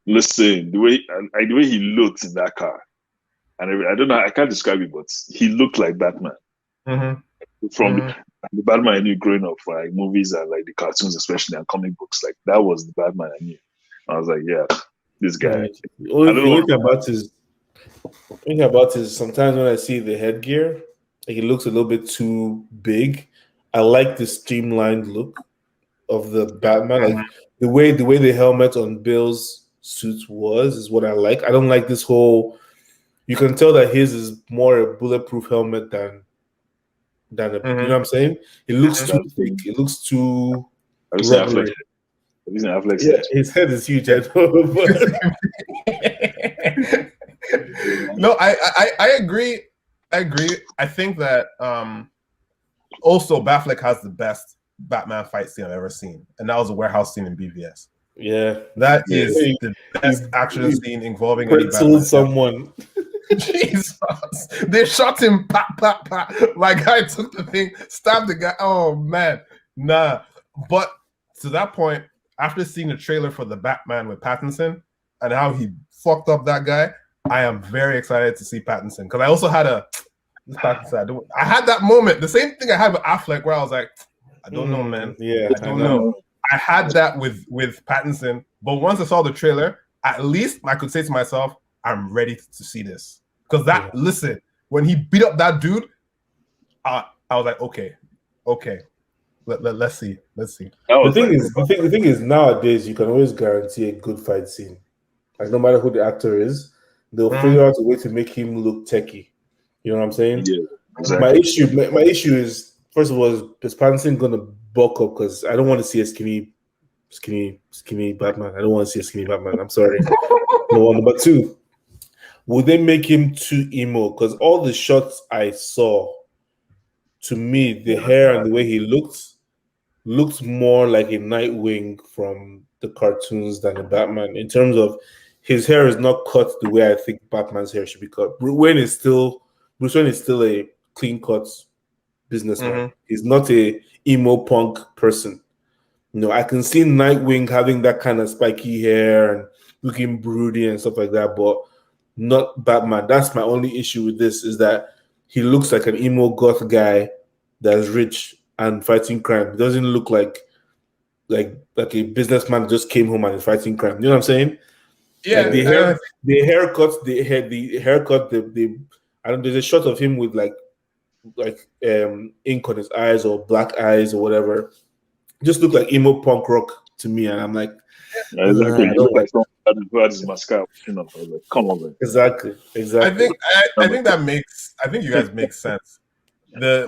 listen, the way he looked in that car, and I don't know, I can't describe it, but he looked like Batman from the Batman I knew growing up, for like movies and like the cartoons, especially and comic books. Like that was the Batman I knew. I was like, yeah, this guy. Right. I don't The know. only thing about is sometimes when I see the headgear, like it looks a little bit too big. I like the streamlined look of the Batman. Like the way the helmet on Bale's suit is what I like. I don't like this whole. You can tell that his is more a bulletproof helmet than a. You know what I'm saying? It looks too thick. It looks too rubbery. Yeah, his head is huge. I know, No, I agree. I think that also Batfleck has the best Batman fight scene I've ever seen, and that was a warehouse scene in BVS. yeah, that is the best action scene involving any Batman. Someone. Jesus, they shot him. Pat, pat, pat. My guy took the thing, stabbed the guy. Oh man, nah. But to that point, after seeing the trailer for the Batman with Pattinson and how he fucked up that guy, I am very excited to see Pattinson, because I also had I had that moment, the same thing I had with Affleck, where I was like, I don't know, man. Yeah, I don't know. I had that with Pattinson, but once I saw the trailer, at least I could say to myself, I'm ready to see this. Because listen, when he beat up that dude, I was like, okay. Let's see. The thing is, nowadays you can always guarantee a good fight scene. Like no matter who the actor is, they'll figure out a way to make him look techie. You know what I'm saying? Yeah, exactly. My issue is, first of all, is Pattinson gonna bulk up? Because I don't want to see a skinny Batman. I don't want to see a skinny Batman. I'm sorry. Number two, would they make him too emo? Because all the shots I saw, to me, the hair and the way he looked more like a Nightwing from the cartoons than a Batman. In terms of his hair is not cut the way I think Batman's hair should be cut. Bruce Wayne is still a clean cut businessman. He's not a emo punk person. You know, I can see Nightwing having that kind of spiky hair and looking broody and stuff like that, but not Batman. That's my only issue with this, is that he looks like an emo goth guy that's rich and fighting crime. He doesn't look like a businessman just came home and is fighting crime. You know what I'm saying? Yeah. Like the haircut. I don't. There's a shot of him with like ink on his eyes or black eyes or whatever. Just look like emo punk rock to me, and I'm like, exactly. You look like someone who had his mascara. You know, like, come on, man. Exactly. I think that makes. I think you guys make sense.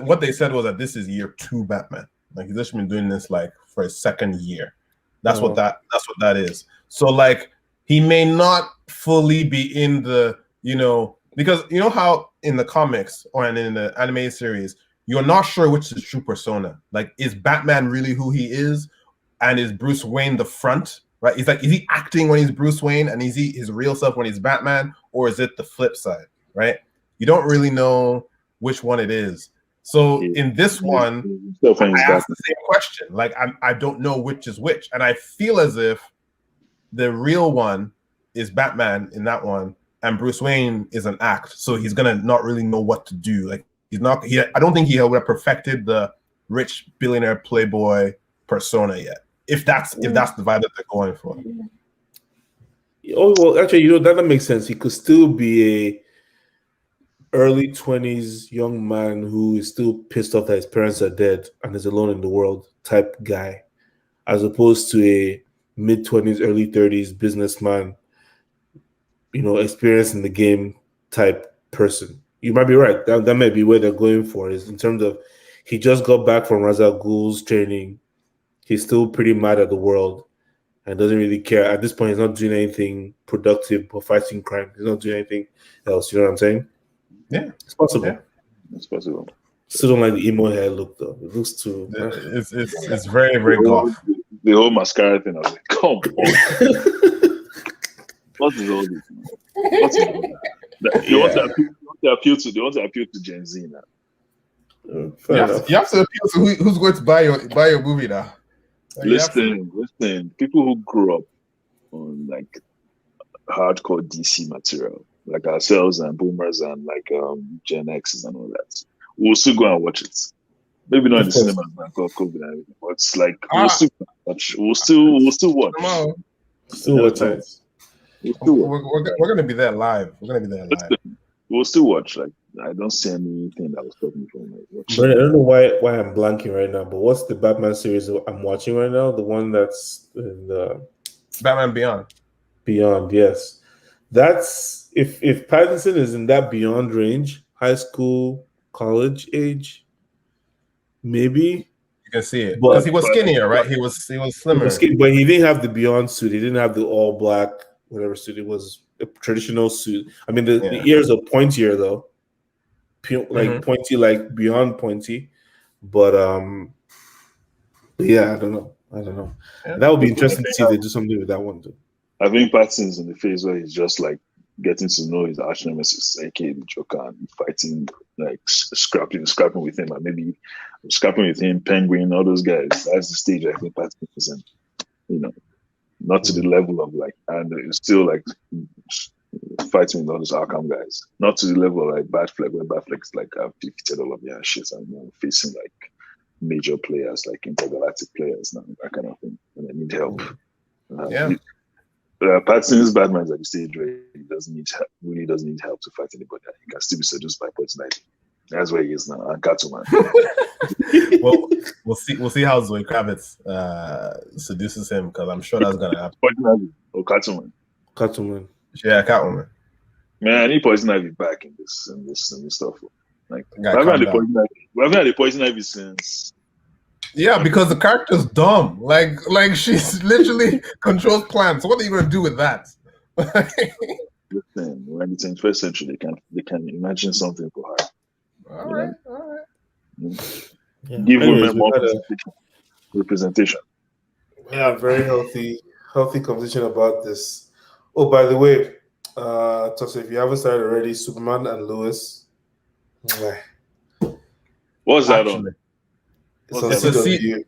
What they said was that this is year 2 Batman. Like he's just been doing this like for his second year. That's what that is. So like he may not fully be in the, because you know how in the comics or in the animated series, you're not sure which is true persona. Like, is Batman really who he is? And is Bruce Wayne the front? Right? It's like, is he acting when he's Bruce Wayne and is he his real self when he's Batman? Or is it the flip side? Right? You don't really know which one it is. So in this one, I asked the same question. Like, I don't know which is which. And I feel as if the real one is Batman in that one, and Bruce Wayne is an act. So he's going to not really know what to do. Like, I don't think he would have perfected the rich billionaire playboy persona yet. If that's the vibe that they're going for. Oh, well, actually, that makes sense. He could still be a early 20s young man who is still pissed off that his parents are dead and is alone in the world type guy, as opposed to a mid-20s, early 30s businessman, experienced in the game type person. You might be right. That might be where they're going for, is in terms of he just got back from Ra's al Ghul's training. He's still pretty mad at the world and doesn't really care. At this point, he's not doing anything productive or fighting crime. He's not doing anything else. You know what I'm saying? Yeah, it's possible. Yeah. It's possible. Still don't like the emo hair look though. It looks too. It's very, very goth. The whole mascara thing. I was like, come on. What is all this? They want to appeal to Gen Z now. Fair enough. You have to appeal to who's going to buy your movie now. Listen. People who grew up on like hardcore DC material, like ourselves and boomers and like Gen X's and all that, we'll still go and watch it. Maybe not in the cinema like COVID and everything, but it's like we'll still watch. We'll still watch. Still watch it. We're gonna be there live. We'll still watch. Like I don't see anything that was stopping me from like watching. But I don't know why I'm blanking right now. But what's the Batman series I'm watching right now? The one that's in the Batman Beyond. Beyond, yes. That's if Pattinson is in that Beyond range, high school, college age, maybe you can see it because he was skinnier, right? He was slimmer, but he didn't have the Beyond suit. He didn't have the all black whatever suit. It was a traditional suit. I mean, the ears are pointier though, like pointy, like Beyond pointy. But yeah, I don't know. Yeah. That would be interesting to see if they do something with that one too. I think Pattinson's in the phase where he's just like getting to know his arch nemesis, aka the Joker, and fighting, like scrapping with him, and maybe scrapping with him, Penguin, all those guys. That's the stage I think Pattinson is in. You know, not to the level of like, and it's still like fighting with all those Arkham guys. Not to the level of like Batfleck, where Batfleck's like defeated all of their shit and facing like major players, like intergalactic players, now that kind of thing, and they need help. Pattinson's Batman is at the stage where he really doesn't need help to fight anybody. He can still be seduced by Poison Ivy. That's where he is now, and Catwoman. Well, we'll see how Zoe Kravitz seduces him, because I'm sure that's gonna happen. Poison Ivy or Catwoman? Catwoman. Yeah, Catwoman. Man, I need Poison Ivy back in this stuff. Like we haven't had the Poison Ivy since. Yeah, because the character's dumb. Like she's literally controls plants. What are you gonna do with that? Listen, we're in the 21st century. They can imagine something for her. All right. Yeah. Give women more representation. Yeah, very healthy conversation about this. Oh, by the way, Tose, if you haven't started already, Superman and Lois. What's that on? It's on CW.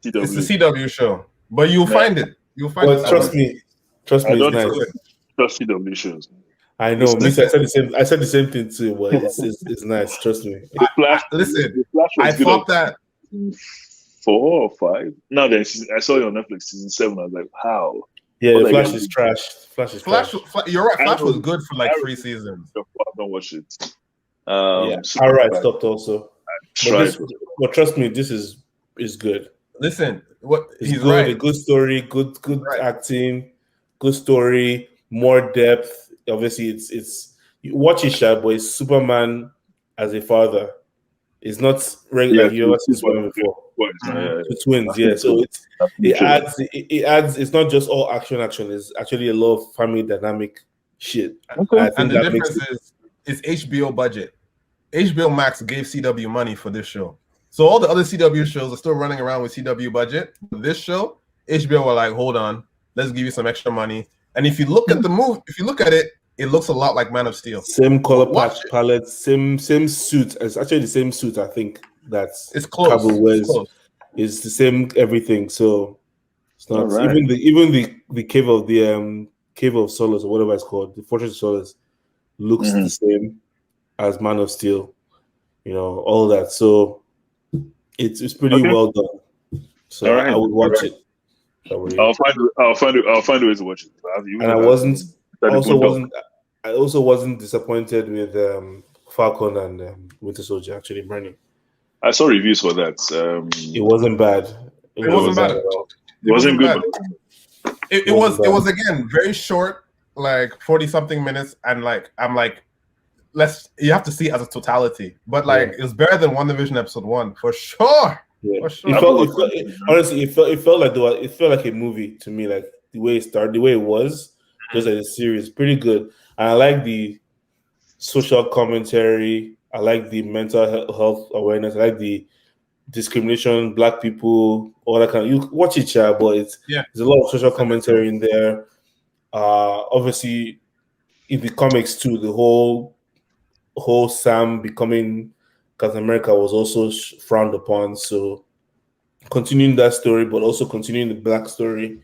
It's a CW show, but you'll find it. You'll find it. Trust me, it's nice. Trust CW shows. I know. I said the same thing too, but it's nice. Trust me. Listen, I thought that 4 or 5. Now then, I saw it on Netflix season 7. I was like, how? Yeah, the Flash is trash. Flash. You're right. Flash was good for like 3 seasons. I don't watch it. All right, stopped also. But trust me, this is good. Listen, he's good. Right. A good story, good acting, good story, more depth. Obviously, it's you watch it, but it's Superman as a father. It's not regular. Like you ever seen Superman before? Twins, yeah. So it adds. It's not just all action. It's actually a lot of family dynamic shit. Okay. And the difference is it's HBO budget. HBO Max gave CW money for this show. So all the other CW shows are still running around with CW budget. This show, HBO were like, hold on, let's give you some extra money. And if you look at the movie, if you look at it, it looks a lot like Man of Steel. Same color palette, same suit. It's actually the same suit, I think. It's close. Cabo wears. It's the same everything. So it's not right. even the cave of Solace or whatever it's called, the Fortress of Solace looks the same as Man of Steel. You know, all that. So it's pretty well done. So I would watch it. I'll find a way to watch it. And I also wasn't disappointed with Falcon and Winter Soldier actually burning. I saw reviews for that. It wasn't bad. It wasn't bad at all. It wasn't good. It was again very short, like 40-something minutes, and like I'm like, you have to see it as a totality. But like it's better than WandaVision episode 1 for sure. Yeah. For sure. Honestly, it felt like a movie to me. Like the way it started, the way it was, just like a series, pretty good. And I like the social commentary. I like the mental health awareness. I like the discrimination, Black people, all that kind of. You watch it, but there's a lot of social commentary in there. Obviously, in the comics too, the whole Sam becoming Captain America was also frowned upon. So continuing that story, but also continuing the black story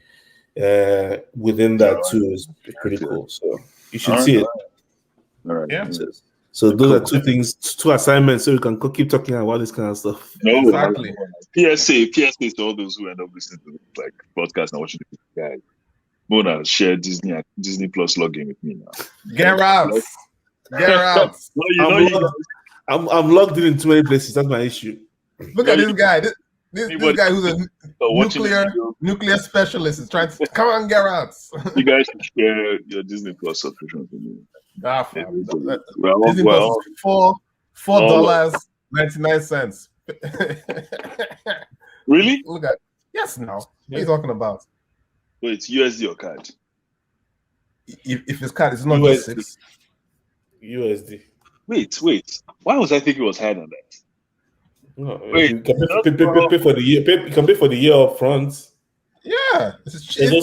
within that too is pretty cool. So you should see it. All right. Yeah. So those are two things, two assignments, so we can keep talking about this kind of stuff. No, Exactly. PSA to all those who end up listening to like podcasts and watching this guy. Mona, share Disney Plus login with me now. Get out. I'm logged in too many places. That's my issue. Look at this guy. This guy who's a nuclear specialist is trying to come on, get out. You guys should share your Disney Plus subscription with me. Disney Plus is $4.99. Really? Look at now. What are you talking about? Wait, USD or card? If it's card, it's not just 6 USD. Wait. Why was I thinking it was higher than that? No, wait, you can pay for the year. You can pay for the year up front. Yeah, it's cheaper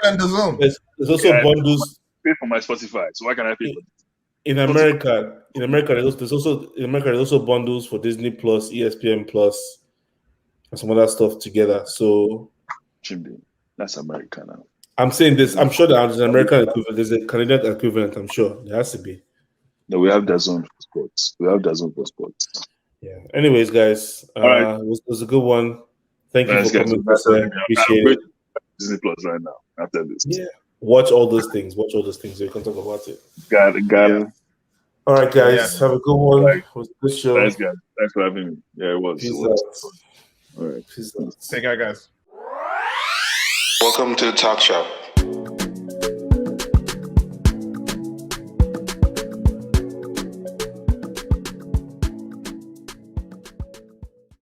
than the Zone. There's also bundles. Pay for my Spotify, so why can I pay for it? In America, there's also bundles for Disney Plus, ESPN Plus, and some other stuff together. So, Chimdi, that's America now. I'm saying this. I'm sure that there's an American equivalent. There's a Canadian equivalent. I'm sure there has to be. No, we have DAZN for sports. Yeah. Anyways, guys, all right. it was a good one. Thank you for coming. Appreciate it. Disney Plus right now after this. Yeah. Watch all those things. So you can talk about it. Got it. All right, guys. Have a good one. It was a good show. Thanks, guys. Thanks for having me. Yeah, it was. Peace out. All right. Peace out. Take care, guys. Welcome to the talk show.